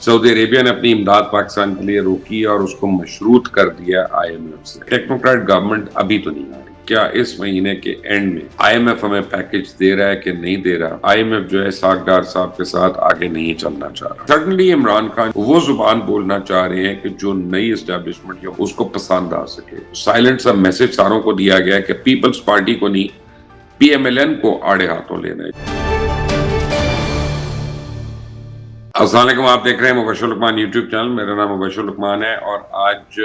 سعودی عربیہ نے اپنی امداد پاکستان کے لیے روکی اور اس کو مشروط کر دیا آئی ایم ایف سے۔ ٹیکنوکریٹ گورنمنٹ ابھی تو نہیں آ رہی۔ کیا اس مہینے کے اینڈ میں آئی ایم ایف ہمیں پیکج دے رہا ہے کہ نہیں دے رہا؟ آئی ایم ایف جو ہے اسحاق ڈار صاحب کے ساتھ آگے نہیں چلنا چاہ رہا۔ سڈنلی عمران خان وہ زبان بولنا چاہ رہے ہیں کہ جو نئی اسٹیبلشمنٹ جو اس کو پسند آ سکے۔ سائلنٹ سا میسج ساروں کو دیا گیا ہے کہ پیپلز پارٹی کو نہیں، پی ایم ایل این کو آڑے ہاتھوں لینا ہے۔ السلام علیکم، آپ دیکھ رہے ہیں مبشر لقمان یوٹیوب چینل۔ میرا نام مبشر لقمان ہے اور آج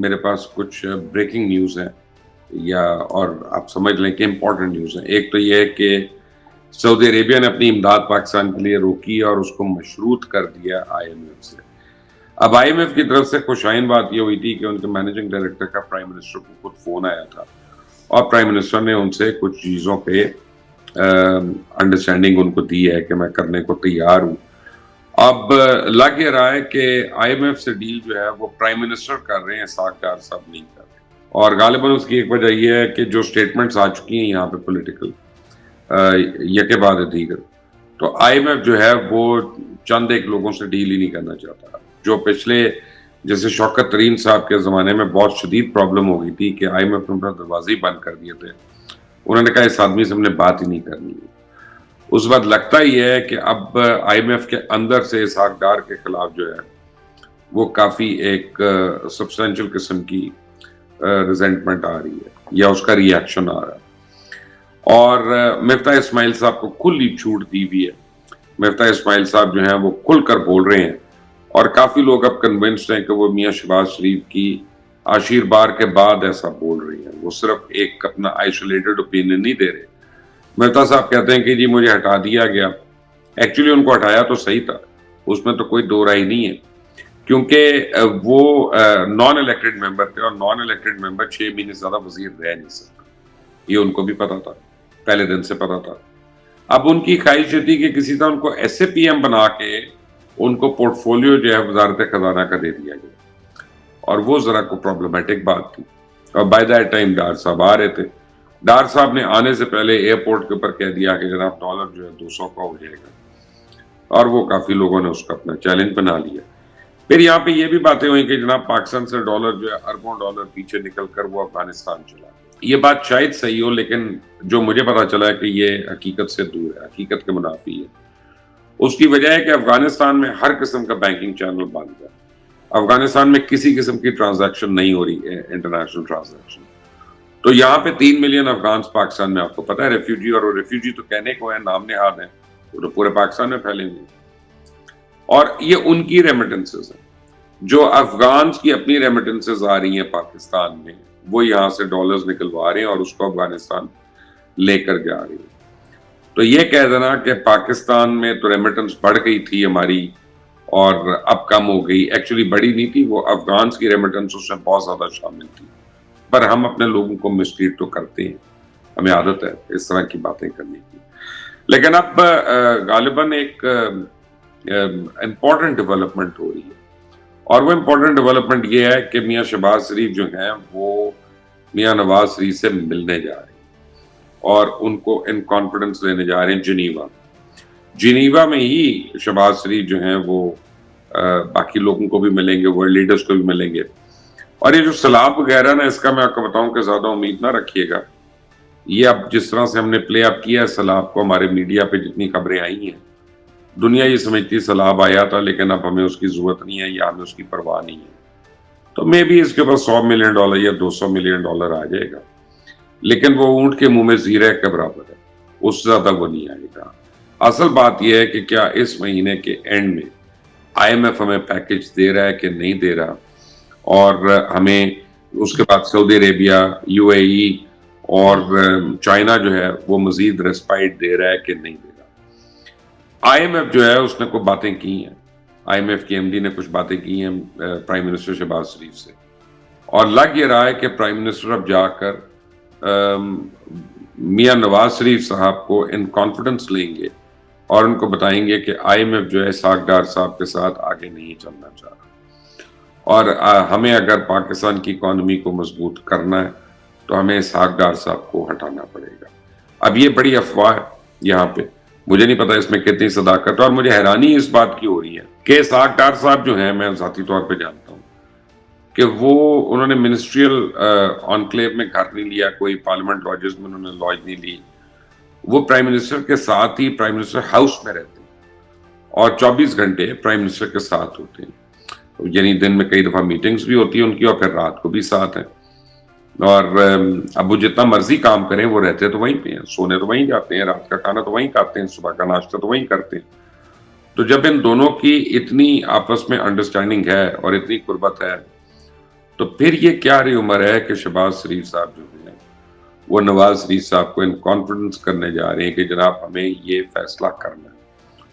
میرے پاس کچھ بریکنگ نیوز ہے اور آپ سمجھ لیں کہ امپورٹنٹ نیوز ہے۔ ایک تو یہ ہے کہ سعودی عربیہ نے اپنی امداد پاکستان کے لیے روکی اور اس کو مشروط کر دیا آئی ایم ایف سے۔ اب آئی ایم ایف کی طرف سے خوشائن بات یہ ہوئی تھی کہ ان کے مینیجنگ ڈائریکٹر کا پرائم منسٹر کو خود فون آیا تھا اور پرائم منسٹر نے ان سے کچھ چیزوں پہ انڈرسٹینڈنگ ان کو دی ہے کہ میں کرنے کو تیار ہوں۔ اب لگ یہ رہا ہے کہ آئی ایم ایف سے ڈیل جو ہے وہ پرائم منسٹر کر رہے ہیں، اسحاق ڈار صاحب نہیں کر رہے، اور غالباً اس کی ایک وجہ یہ ہے کہ جو سٹیٹمنٹس آ چکی ہیں یہاں پہ پولیٹیکل یکے بعد دیگر، تو آئی ایم ایف جو ہے وہ چند ایک لوگوں سے ڈیل ہی نہیں کرنا چاہتا۔ جو پچھلے جیسے شوکت ترین صاحب کے زمانے میں بہت شدید پرابلم ہو گئی تھی کہ آئی ایم ایف نے اپنا دروازے بند کر دیے تھے، انہوں نے کہا اس آدمی سے ہم نے بات ہی نہیں کرنی ہے۔ اس وقت لگتا یہ ہے کہ اب آئی ایم ایف کے اندر سے اسحاق ڈار کے خلاف جو ہے وہ کافی ایک سبسٹینشل قسم کی ریزنٹمنٹ آ رہی ہے یا اس کا ری ایکشن آ رہا ہے، اور مفتاح اسماعیل صاحب کو کھلی چھوٹ دی بھی ہے۔ مفتاح اسماعیل صاحب جو ہیں وہ کھل کر بول رہے ہیں اور کافی لوگ اب کنونسڈ ہیں کہ وہ میاں شہباز شریف کی عاشیر بار کے بعد ایسا بول رہے ہیں، وہ صرف ایک اپنا آئسولیٹڈ اوپینین نہیں دے رہے۔ مفتاح صاحب کہتے ہیں کہ جی مجھے ہٹا دیا گیا، ایکچولی ان کو ہٹایا تو صحیح تھا، اس میں تو کوئی دو رائے نہیں ہے، کیونکہ وہ نان الیکٹڈ ممبر تھے اور نان الیکٹڈ ممبر 6 مہینے سے زیادہ وزیر رہ نہیں سکتا، یہ ان کو بھی پتا تھا، پہلے دن سے پتا تھا۔ اب ان کی خواہش تھی کہ کسی طرح ان کو ایس اے پی ایم بنا کے ان کو پورٹ فولیو جو ہے وزارت خزانہ کا دے دیا گیا، اور وہ ذرا کو پرابلمٹک بات تھی۔ اور بائی دیٹ ٹائم ڈار صاحب آ رہے تھے۔ ڈار صاحب نے آنے سے پہلے ایئرپورٹ کے اوپر کہہ دیا کہ جناب ڈالر جو ہے 200 کا ہو جائے گا، اور وہ کافی لوگوں نے اس کا اپنا چیلنج بنا لیا۔ پھر یہاں پہ یہ بھی باتیں ہوئی کہ جناب پاکستان سے ڈالر جو ہے اربوں ڈالر پیچھے نکل کر وہ افغانستان چلا گیا۔ یہ بات شاید صحیح ہو، لیکن جو مجھے پتا چلا ہے کہ یہ حقیقت سے دور ہے، حقیقت کے منافی ہے۔ اس کی وجہ ہے کہ افغانستان میں ہر قسم کا بینکنگ چینل بند ہے، افغانستان میں کسی قسم کی ٹرانزیکشن نہیں ہو رہی ہے، انٹرنیشنل ٹرانزیکشن۔ تو یہاں پہ 3 ملین افغانس پاکستان میں، آپ کو پتا ہے ریفیوجی، اور ریفیوجی تو کہنے کو ہے، نام نہاد ہیں، وہ تو پورے پاکستان میں پھیلے ہوئے ہیں، اور یہ ان کی ریمیٹنسز ہیں۔ جو افغانس کی اپنی ریمیٹنسز آ رہی ہیں پاکستان میں، وہ یہاں سے ڈالرز نکلوا رہے ہیں اور اس کو افغانستان لے کر جا رہے ہیں۔ تو یہ کہہ دینا کہ پاکستان میں تو ریمیٹنس بڑھ گئی تھی ہماری اور اب کم ہو گئی، ایکچولی بڑی نہیں تھی، وہ افغانس کی ریمیٹنس اس میں بہت زیادہ شامل تھی، پر ہم اپنے لوگوں کو مسٹریٹ تو کرتے ہیں، ہمیں عادت ہے اس طرح کی باتیں کرنے کی۔ لیکن اب غالباً ایک امپورٹنٹ ڈیولپمنٹ ہو رہی ہے، اور وہ امپورٹنٹ ڈیولپمنٹ یہ ہے کہ میاں شہباز شریف جو ہیں وہ میاں نواز شریف سے ملنے جا رہے ہیں اور ان کو ان کانفیڈنس لینے جا رہے ہیں جنیوا میں ہی شہباز شریف جو ہیں وہ باقی لوگوں کو بھی ملیں گے، ورلڈ لیڈرز کو بھی ملیں گے۔ اور یہ جو سیلاب وغیرہ نا، اس کا میں آپ کو بتاؤں کہ زیادہ امید نہ رکھیے گا، یہ اب جس طرح سے ہم نے پلے اپ کیا ہے سیلاب کو، ہمارے میڈیا پہ جتنی خبریں آئی ہیں، دنیا یہ سمجھتی سیلاب آیا تھا لیکن اب ہمیں اس کی ضرورت نہیں ہے یا ہمیں اس کی پرواہ نہیں ہے، تو مے بی اس کے پاس $100 ملین یا $200 ملین آ جائے گا، لیکن وہ اونٹ کے منہ میں زیرہ کے برابر ہے، اس سے زیادہ وہ نہیں آئے گا۔ اصل بات یہ ہے کہ کیا اس مہینے کے اینڈ میں آئی ایم ایف ہمیں پیکج دے رہا ہے کہ نہیں دے رہا، اور ہمیں اس کے بعد سعودی عربیہ، یو اے ای اور چائنا جو ہے وہ مزید ریسپائٹ دے رہا ہے کہ نہیں دے رہا۔ آئی ایم ایف جو ہے اس نے کوئی باتیں کی ہیں، آئی ایم ایف کی ایم ڈی نے کچھ باتیں کی ہیں پرائم منسٹر شہباز شریف سے، اور لگ یہ رہا ہے کہ پرائم منسٹر اب جا کر میاں نواز شریف صاحب کو ان کانفیڈنس لیں گے اور ان کو بتائیں گے کہ آئی ایم ایف جو ہے اسحاق ڈار صاحب کے ساتھ آگے نہیں چلنا چاہ رہا، اور ہمیں اگر پاکستان کی اکانومی کو مضبوط کرنا ہے تو ہمیں اسحاق ڈار صاحب کو ہٹانا پڑے گا۔ اب یہ بڑی افواہ ہے یہاں پہ، مجھے نہیں پتا اس میں کتنی صداقت ہے، اور مجھے حیرانی اس بات کی ہو رہی ہے کہ اسحاق ڈار صاحب جو ہیں، میں ذاتی طور پہ جانتا ہوں کہ انہوں نے منسٹریل آنکلیو میں گھر نہیں لیا، کوئی پارلیمنٹ لاجز میں انہوں نے لاج نہیں لی، وہ پرائم منسٹر کے ساتھ ہی پرائم منسٹر ہاؤس میں رہتے ہیں اور 24 گھنٹے پرائم منسٹر کے ساتھ ہوتے ہیں، یعنی دن میں کئی دفعہ میٹنگز بھی ہوتی ہیں ان کی، اور پھر رات کو بھی ساتھ ہیں، اور اب وہ جتنا مرضی کام کریں وہ رہتے تو وہیں پہ ہیں، سونے تو وہیں جاتے ہیں، رات کا کھانا تو وہیں کھاتے ہیں، صبح کا ناشتہ تو وہیں کرتے ہیں۔ تو جب ان دونوں کی اتنی آپس میں انڈرسٹینڈنگ ہے اور اتنی قربت ہے، تو پھر یہ کیا رہی عمر ہے کہ شہباز شریف صاحب جو ہیں وہ نواز شریف صاحب کو ان کانفیڈنس کرنے جا رہے ہیں کہ جناب ہمیں یہ فیصلہ کرنا ہے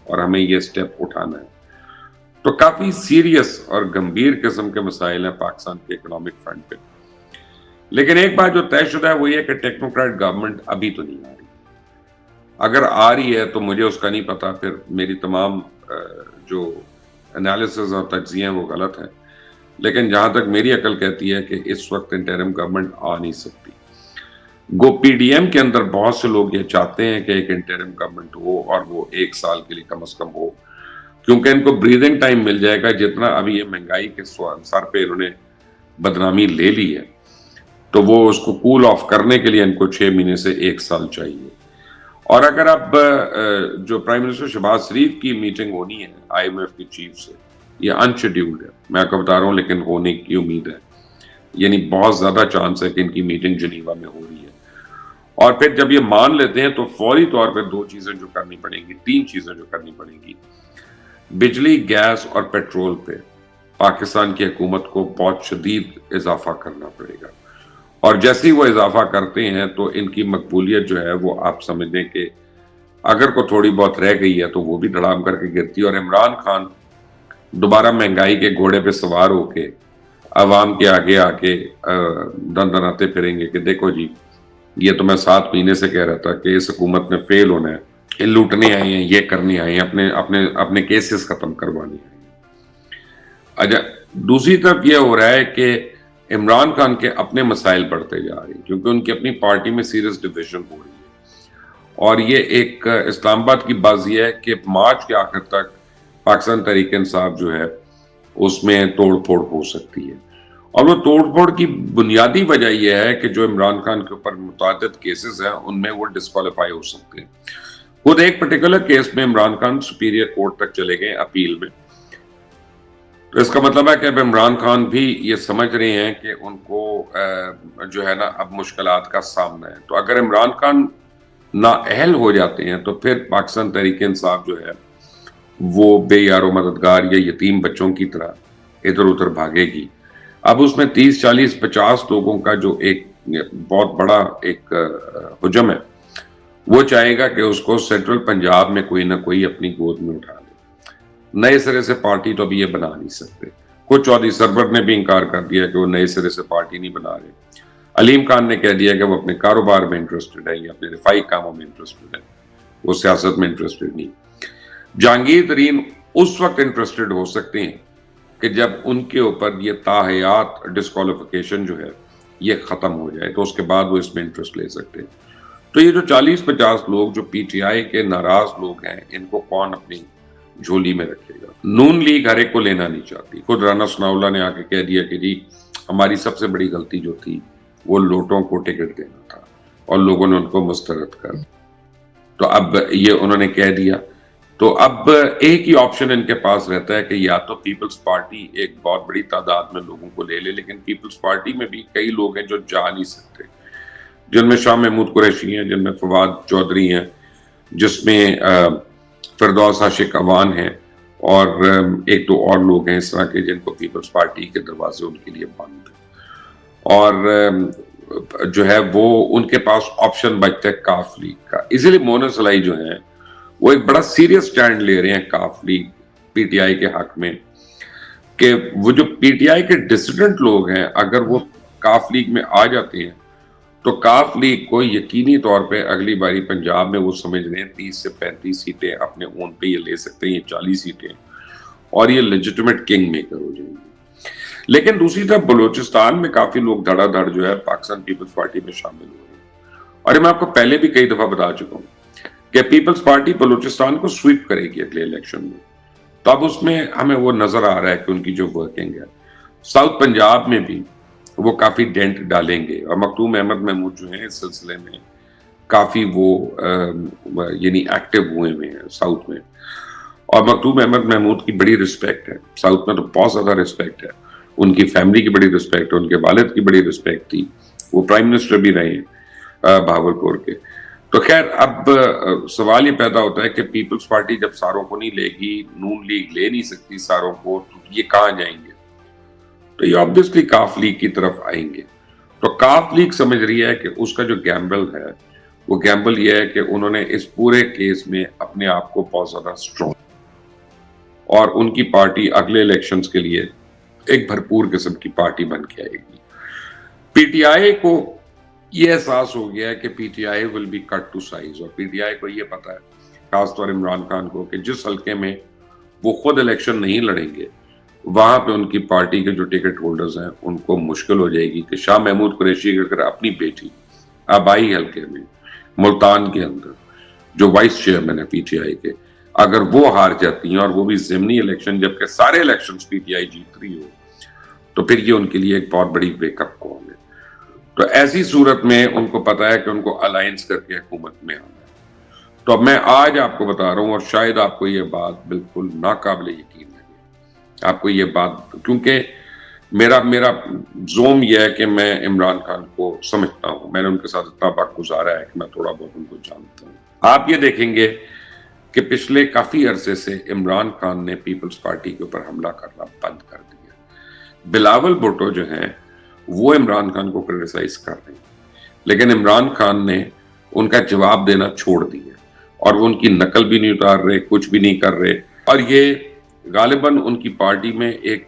اور ہمیں یہ سٹیپ اٹھانا ہے۔ تو کافی سیریس اور گمبھیر قسم کے مسائل ہیں پاکستان کے اکنامک فرنٹ پہ، لیکن ایک بات جو طے شدہ ہے وہ یہ کہ ٹیکنوکریٹ گورنمنٹ ابھی تو نہیں آ رہی، اگر آ رہی ہے تو مجھے اس کا نہیں پتا، پھر میری تمام جو انالیسز اور تجزیے ہیں وہ غلط ہیں، لیکن جہاں تک میری عقل کہتی ہے کہ اس وقت انٹرم گورنمنٹ آ نہیں سکتی۔ گو پی ڈی ایم کے اندر بہت سے لوگ یہ چاہتے ہیں کہ ایک انٹرم گورنمنٹ ہو اور وہ 1 سال کے لیے کم از کم ہو، کیونکہ ان کو بریدنگ ٹائم مل جائے گا، جتنا ابھی یہ مہنگائی کے سر پہ انہوں نے بدنامی لے لی ہے تو وہ اس کو کول آف کرنے کے لیے ان کو 6 مہینے سے 1 سال چاہیے۔ اور اگر اب جو پرائم منسٹر شہباز شریف کی میٹنگ ہونی ہے آئی ایم ایف کی چیف سے، یہ ان شیڈیولڈ ہے، میں آپ کو بتا رہا ہوں، لیکن ہونے کی امید ہے، یعنی بہت زیادہ چانس ہے کہ ان کی میٹنگ جنیوا میں ہو رہی ہے، اور پھر جب یہ مان لیتے ہیں تو فوری طور پہ 2 چیزیں جو کرنی پڑیں گی، 3 چیزیں جو کرنی پڑیں گی، بجلی، گیس اور پیٹرول پہ پاکستان کی حکومت کو بہت شدید اضافہ کرنا پڑے گا، اور جیسے ہی وہ اضافہ کرتے ہیں تو ان کی مقبولیت جو ہے وہ آپ سمجھ لیں کہ اگر کو تھوڑی بہت رہ گئی ہے تو وہ بھی دھڑام کر کے گرتی ہے، اور عمران خان دوبارہ مہنگائی کے گھوڑے پہ سوار ہو کے عوام کے آگے آ کے دن دناتے پھریں گے کہ دیکھو جی، یہ تو میں 7 مہینے سے کہہ رہا تھا کہ اس حکومت نے فیل ہونا ہے، یہ لوٹنے آئے ہیں، یہ کرنے آئے ہیں، اپنے کیسز ختم کروانے آئے ہیں۔ اچھا، دوسری طرف یہ ہو رہا ہے کہ عمران خان کے اپنے مسائل بڑھتے جا رہے ہیں، کیونکہ ان کی اپنی پارٹی میں سیریس ڈویژن ہو رہی ہے، اور یہ ایک اسلام آباد کی بازی ہے کہ مارچ کے آخر تک پاکستان تحریک انصاف جو ہے اس میں توڑ پھوڑ ہو سکتی ہے، اور وہ توڑ پھوڑ کی بنیادی وجہ یہ ہے کہ جو عمران خان کے اوپر متعدد کیسز ہیں ان میں وہ ڈسکوالیفائی ہو سکتے ہیں۔ خود ایک پرٹیکولر کیس میں عمران خان سپیریئر کورٹ تک چلے گئے اپیل میں، تو اس کا مطلب ہے کہ اب عمران خان بھی یہ سمجھ رہے ہیں کہ ان کو جو ہے نا اب مشکلات کا سامنا ہے، تو اگر عمران خان نااہل ہو جاتے ہیں تو پھر پاکستان تحریک انصاف جو ہے وہ بے یار و مددگار یا یتیم بچوں کی طرح ادھر ادھر بھاگے گی۔ اب اس میں 30 40 50 لوگوں کا جو ایک بہت بڑا ایک حجم ہے، وہ چاہے گا کہ اس کو سینٹرل پنجاب میں کوئی نہ کوئی اپنی گود میں اٹھا لے۔ نئے سرے سے پارٹی تو ابھی یہ بنا نہیں سکتے، خود چودھری سرور نے بھی انکار کر دیا کہ وہ نئے سرے سے پارٹی نہیں بنا رہے، علیم خان نے کہہ دیا کہ وہ اپنے کاروبار میں انٹرسٹڈ ہے یا اپنے رفائی کاموں میں انٹرسٹڈ ہے، وہ سیاست میں انٹرسٹڈ نہیں۔ جہانگیر ترین اس وقت انٹرسٹڈ ہو سکتے ہیں کہ جب ان کے اوپر یہ تاحیات ڈسکوالیفیکیشن جو ہے یہ ختم ہو جائے، تو اس کے بعد وہ اس میں انٹرسٹ لے سکتے ہیں۔ تو یہ جو 40-50 لوگ جو پی ٹی آئی کے ناراض لوگ ہیں، ان کو کون اپنی جھولی میں رکھے گا؟ نون لیگ ہر ایک کو لینا نہیں چاہتی، خود رانا ثناء اللہ نے آ کے کہہ دیا کہ جی ہماری سب سے بڑی غلطی جو تھی وہ لوٹوں کو ٹکٹ دینا تھا، اور لوگوں نے ان کو مسترد کر، تو اب یہ انہوں نے کہہ دیا، تو اب ایک ہی آپشن ان کے پاس رہتا ہے کہ یا تو پیپلز پارٹی ایک بہت بڑی تعداد میں لوگوں کو لے لے، لیکن پیپلز پارٹی میں بھی کئی لوگ ہیں جو جا نہیں سکتے، جن میں شاہ محمود قریشی ہیں، جن میں فواد چودھری ہیں، جس میں فردوس عاشق اوان ہیں، اور 1-2 اور لوگ ہیں اس طرح کے جن کو پیپلز پارٹی کے دروازے ان کے لیے بند ہیں، اور جو ہے وہ ان کے پاس آپشن بچتا ہے کاف لیگ کا۔ اسی لیے مونس علی جو ہیں وہ ایک بڑا سیریس سٹینڈ لے رہے ہیں کاف لیگ پی ٹی آئی کے حق میں، کہ وہ جو پی ٹی آئی کے ڈسیڈنٹ لوگ ہیں اگر وہ کاف لیگ میں آ جاتے ہیں تو کاف لیگ کو یقینی طور پہ اگلی باری پنجاب میں وہ سمجھ رہے ہیں 30 سے 35 سیٹیں اپنے اون پہ یہ لے سکتے ہیں، یہ 40 سیٹیں، اور یہ لیجٹمیٹ کنگ میکر ہو جائیں گے۔ لیکن دوسری طرف بلوچستان میں کافی لوگ دھڑا دھڑ جو ہے پاکستان پیپلز پارٹی میں شامل ہو رہے ہیں، اور یہ میں آپ کو پہلے بھی کئی دفعہ بتا چکا ہوں कि पीपल्स पार्टी बलूचिस्तान को स्वीप करेगी अगले इलेक्शन में, तो अब उसमें हमें वो नजर आ रहा है कि उनकी जो वर्किंग है। साउथ पंजाब में भी वो काफी डेंट डालेंगे और मखदूम अहमद महमूद जो है इस सिलसिले में काफी वो यानी एक्टिव हुए हैं साउथ में। और मखदूम अहमद महमूद की बड़ी रिस्पेक्ट है साउथ में, तो बहुत ज्यादा रिस्पेक्ट है, उनकी फैमिली की बड़ी रिस्पेक्ट है, उनके वालिद की बड़ी रिस्पेक्ट थी, वो प्राइम मिनिस्टर भी रहे भावलपुर के। तो खैर अब सवाल ये पैदा होता है कि पीपल्स पार्टी जब सारों को नहीं लेगी, नून लीग ले नहीं सकती सारों को, तो ये कहाँ जाएंगे? तो ये ऑब्वियसली काफ लीग की तरफ आएंगे। तो काफ लीग समझ रही है कि उसका जो गैम्बल है वो गैम्बल ये है कि उन्होंने इस पूरे केस में अपने आप को बहुत ज्यादा स्ट्रॉन्ग, और उनकी पार्टी अगले इलेक्शंस के लिए एक भरपूर किस्म की पार्टी बन के आएगी। पीटीआई को ये एहसास हो गया है कि PTI will be cut to size, और पीटीआई को ये पता है, खासतौर इमरान खान को, कि जिस हल्के में वो खुद इलेक्शन नहीं लड़ेंगे वहां पे उनकी पार्टी के जो टिकट होल्डर्स हैं उनको मुश्किल हो जाएगी कि शाह महमूद कुरैशी अगर अपनी बेटी आबाई हल्के में मुल्तान के अंदर जो वाइस चेयरमैन है पीटीआई के, अगर वो हार जाती हैं और वो भी ज़िमनी इलेक्शन जबकि सारे इलेक्शंस पीटीआई जीत रही हो, तो फिर ये उनके लिए एक बहुत बड़ी वेकअप कॉल है। तो ऐसी सूरत में उनको पता है कि उनको अलायंस करके हुकूमत में आना है। तो अब मैं आज आपको बता रहा हूं, और शायद आपको ये बात बिल्कुल नाकाबिले यकीन लगे, आपको ये बात, क्योंकि मेरा जोम यह है कि मैं इमरान खान को समझता हूं, मैंने उनके साथ इतना वक्त गुजारा है कि मैं थोड़ा बहुत उनको जानता हूं। आप ये देखेंगे कि पिछले काफी अरसे से इमरान खान ने पीपल्स पार्टी के ऊपर हमला करना बंद कर दिया। बिलावल भुट्टो जो हैं वो इमरान खान को क्रिटिसाइज कर रहे हैं, लेकिन इमरान खान ने उनका जवाब देना छोड़ दिया और वो उनकी नकल भी नहीं उतार रहे, कुछ भी नहीं कर रहे। और ये गालिबन उनकी पार्टी में एक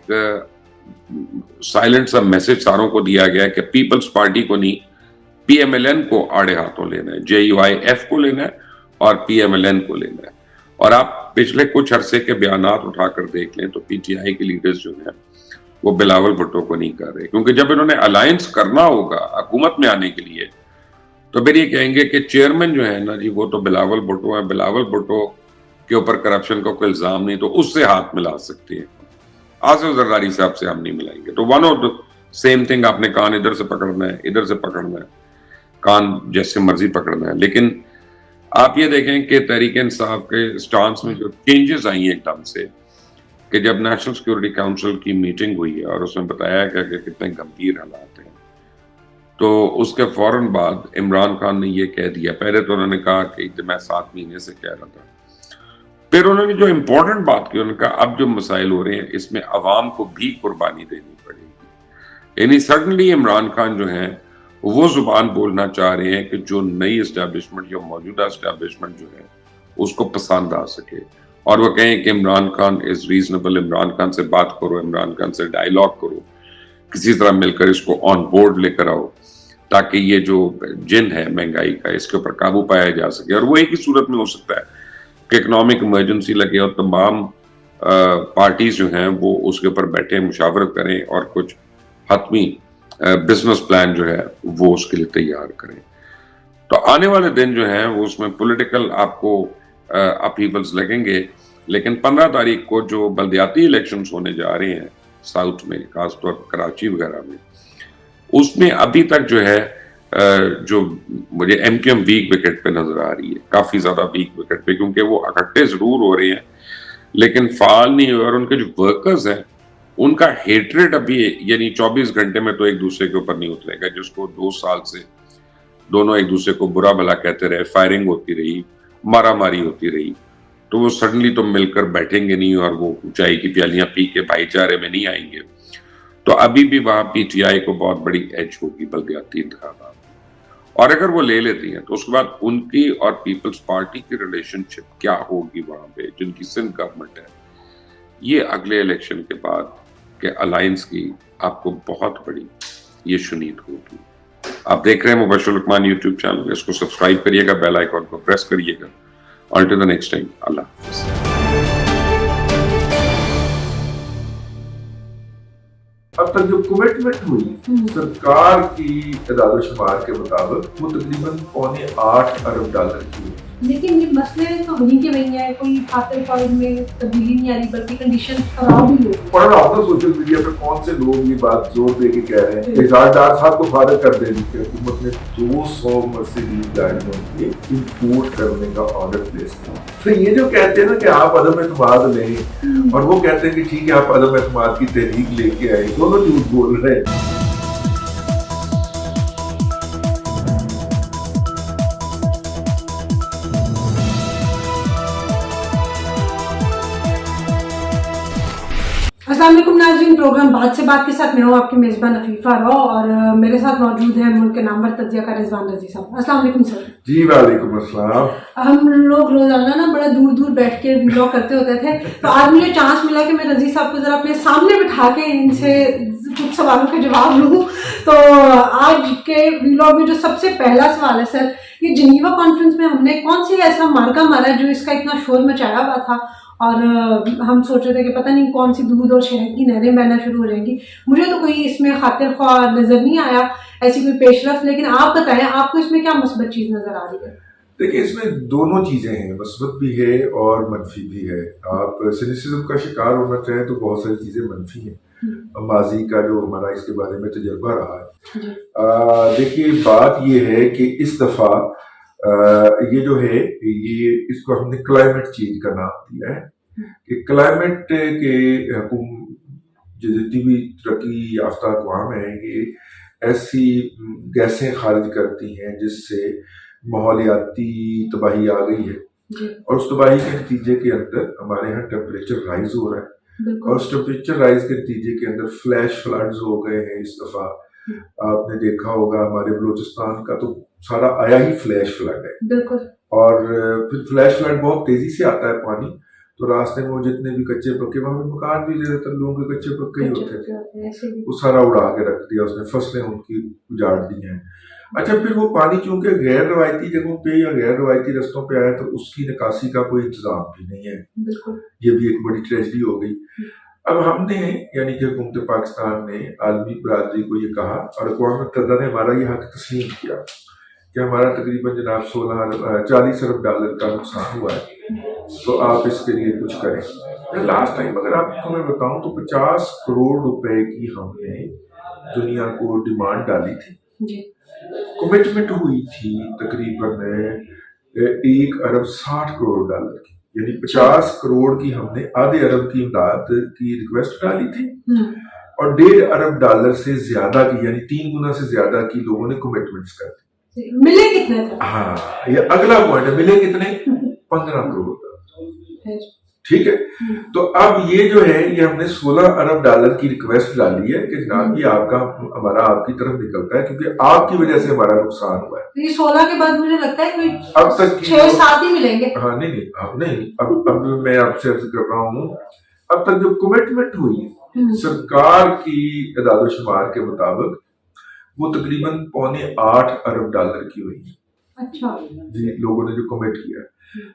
साइलेंट सा मैसेज सारों को दिया गया है कि पीपल्स पार्टी को नहीं, पीएमएलएन को आड़े हाथों लेना है, JUIF को लेना है और पीएमएलएन को लेना है। और आप पिछले कुछ अरसे के बयानात उठाकर देख लें तो पीटीआई के लीडर्स जो हैं वो बिलावल भुट्टो को नहीं कर रहे, क्योंकि जब इन्होंने अलायंस करना होगा हुकूमत में आने के लिए तो फिर ये कहेंगे कि चेयरमैन जो है ना जी वो तो बिलावल भुट्टो है, बिलावल भुट्टो के ऊपर करप्शन का कोई इल्जाम नहीं, तो उससे हाथ मिला सकते हैं, आसिफ जरदारी साहब से हम नहीं मिलाएंगे। तो one of the same thing, आपने कान इधर से पकड़ना है, इधर से पकड़ना है, कान जैसे मर्जी पकड़ना है। लेकिन आप ये देखें कि तहरीक इंसाफ के स्टांस में जो चेंजेस आई हैं एकदम से, कि जब नेशनल सिक्योरिटी काउंसिल की मीटिंग हुई है और उसमें बताया गया कि कितने गंभीर हालात हैं, तो उसके फौरन बाद इमरान खान ने ये कह दिया, पहले तो उन्होंने कहा कि मैं 7 महीने से कह रहा था, फिर उन्होंने जो इम्पोर्टेंट बात की, उन्होंने कहा अब जो मसाइल हो रहे हैं इसमें अवाम को भी कुर्बानी देनी पड़ेगी। यानी सडनली इमरान खान जो है वो जुबान बोलना चाह रहे हैं कि जो नई एस्टैब्लिशमेंट या मौजूदा एस्टैब्लिशमेंट जो है उसको पसंद आ सके, और वो कहें कि इमरान खान इज रीजनेबल, इमरान खान से बात करो, इमरान खान से डायलॉग करो, किसी तरह मिलकर इसको ऑन बोर्ड लेकर आओ ताकि ये जो जिन है महंगाई का इसके ऊपर काबू पाया जा सके। और वो एक ही सूरत में हो सकता है कि इकोनॉमिक इमरजेंसी लगे और तमाम पार्टीज जो हैं वो उसके ऊपर बैठे मुशावरत करें और कुछ हतमी बिजनेस प्लान जो है वो उसके लिए तैयार करें। तो आने वाले दिन जो हैं वो उसमें पॉलिटिकल आपको अपहीवल्स लगेंगे, लेकिन 15 तारीख को जो बल्दियाती इलेक्शंस होने जा रहे हैं साउथ में, खासतौर पर कराची वगैरह में, उसमें अभी तक जो है जो मुझे MQM वीक विकेट पे नजर आ रही है, काफी ज्यादा वीक विकेट पे, क्योंकि वो इकट्ठे जरूर हो रहे हैं लेकिन फाल नहीं हुए, और उनके जो वर्कर्स हैं उनका हेट्रेड अभी, यानी 24 घंटे में तो एक दूसरे के ऊपर नहीं उतरेगा। जिसको 2 साल से दोनों एक दूसरे को बुरा भला कहते रहे, फायरिंग होती रही, मारामारी होती रही, तो वो सडनली तो मिलकर बैठेंगे नहीं और वो चाय की प्यालियां पी के भाईचारे में नहीं आएंगे। तो अभी भी वहां पीटीआई को बहुत बड़ी एज होगी बल्दियाती इंतखाबात, और अगर वो ले लेती हैं तो उसके बाद उनकी और पीपल्स पार्टी की रिलेशनशिप क्या होगी वहां पे, जिनकी सिंध गवर्नमेंट है, ये अगले इलेक्शन के बाद के अलायंस की आपको बहुत बड़ी ये शुनीद होगी। आप देख रहे हैं मुबश्शिर लुकमान यूट्यूब चैनल, इसको सब्सक्राइब करिएगा, बेल आइकॉन को प्रेस करिएगा। Until the next time, Allah Hafiz। अब तक जो कमिटमेंट हुई सरकार की इदारा शुमार के मुताबिक वो तकरीबन $7.25 अरब की हुई। लेकिन ये मसले तो वहीं के वहीं है, कोई खातिर ख्वाहिश में तब्दीली नहीं आ रही बल्कि कंडीशन खराब ही हो रही और आप ना सोशल मीडिया पे कौन से लोग ये बात जोर दे के कह रहे हैं कि डार साहब को फारिग कर देनी चाहिए, हुकूमत ने 200 मर्सिडीज गाड़ियों के इंपोर्ट करने का ऑर्डर प्लेस किया। तो ये जो कहते हैं ना कि आप अदम एतमाद लें और वो कहते हैं कि ठीक है आप अदम एतमाद की तहरीक लेके आए, दोनों झूठ बोल रहे हैं। अस्सलाम वालेकुम नाज़रीन, प्रोग्राम बात से बात के साथ मैं हूँ आपकी मेज़बान अफीफ़ा रॉ और मेरे साथ मौजूद हैं मुल्क के नामवर तज्ज़िया का रिजवान रज़ी साहब। अस्सलाम वालेकुम सर। जी वालेकुम अस्सलाम। हम लोग रोजाना ना बड़ा दूर दूर बैठ के व्लॉग करते होते थे, तो आज मुझे चांस मिला कि मैं रज़ी साहब को ज़रा अपने सामने बिठा के इनसे कुछ सवालों के जवाब लूँ। तो आज के व्लॉग में जो सबसे पहला सवाल है सर, ये जिनीवा कॉन्फ्रेंस में हमने कौन सी ऐसा मार्का मारा जो इसका इतना शोर मचाया हुआ था और हम सोच रहे थे कि पता नहीं कौन सी दूध और शहद की नहरें बहना शुरू हो जाएंगी। मुझे तो कोई इसमें खातिर ख्वाह नजर नहीं आया, ऐसी कोई पेशरफ, लेकिन आप बताएं आपको इसमें क्या मस्बत चीज नजर आ रही है? देखिए इसमें दोनों चीजें हैं, मस्बत भी है और मनफी भी है। आप सिनिसिज्म का शिकार होना चाहें तो बहुत सारी चीजें मनफी हैं, माजी का जो हमारा इसके बारे में तजर्बा रहा है। देखिए बात ये है कि इस दफा ये जो है ये इसको हमने क्लाइमेट चेंज का नाम दिया है कि क्लाइमेट के जितनी भी तरक्की याफ्ता अक़वाम है ये ऐसी गैसें खारिज करती हैं जिससे माहौलियाती तबाही आ गई है और उस तबाही के नतीजे के अंदर हमारे यहाँ टेम्परेचर राइज हो रहा है और उस टेम्परेचर राइज के नतीजे के अंदर फ्लैश फ्लड्स हो गए हैं। इस दफा आपने देखा होगा हमारे बलूचिस्तान का तो सारा आया ही फ्लैश फ्लड है बिल्कुल, और फिर फ्लैश फ्लड बहुत तेजी से आता है पानी, तो रास्ते में वो जितने भी कच्चे पक्के, वहां पे मकान भी ज्यादातर लोगों के कच्चे पक्के ही होते थे, वो सारा उड़ा के रख दिया उसने, फसलें उनकी उजाड़ दी हैं। अच्छा फिर वो पानी चूंकि गैर रवायती जगहों पे या गैर रवायती रस्तों पे आया तो उसकी निकासी का कोई इंतजाम भी नहीं है, ये भी एक बड़ी ट्रेजेडी हो गई। अब हमने यानी कि हुकूमत पाकिस्तान ने आलमी बरादरी को ये कहा और अक़वाम मुत्तहिदा ने हमारा ये हक तस्लीम किया कि हमारा तकरीबन जनाब 40 अरब डॉलर का नुकसान हुआ है, तो आप इसके लिए कुछ करें। लास्ट टाइम अगर आपको मैं बताऊं तो 50 करोड़ रुपए की हमने दुनिया को डिमांड डाली थी, कमिटमेंट हुई थी तकरीबन 1 अरब 60 करोड़ डॉलर की, यानी 50 करोड़ की हमने आधे अरब की इमदाद की रिक्वेस्ट डाली थी और 1.5 अरब डॉलर से ज्यादा की यानी 3 गुना से ज्यादा की लोगों ने कमिटमेंट्स कर दी। मिले कितने थे? हाँ ये अगला पॉइंट है, मिले कितने? 15 करोड़। ठीक है, तो अब ये जो है ये हमने 16 अरब डॉलर की रिक्वेस्ट डाली है कि जनाब ये आपका हमारा आपकी तरफ निकलता है क्योंकि आपकी वजह से हमारा नुकसान हुआ है। तो ये 16 के बाद मुझे लगता है कि अब तक 6-7 ही मिलेंगे। हाँ नहीं अब मैं आपसे अर्ज कर रहा हूँ, अब तक जो कमिटमेंट हुई सरकार की इदाद-ओ-शुमार के मुताबिक वो तकरीबन 7.25 अरब डॉलर की हुई है। अच्छा जी, लोगों ने जो कमिट किया।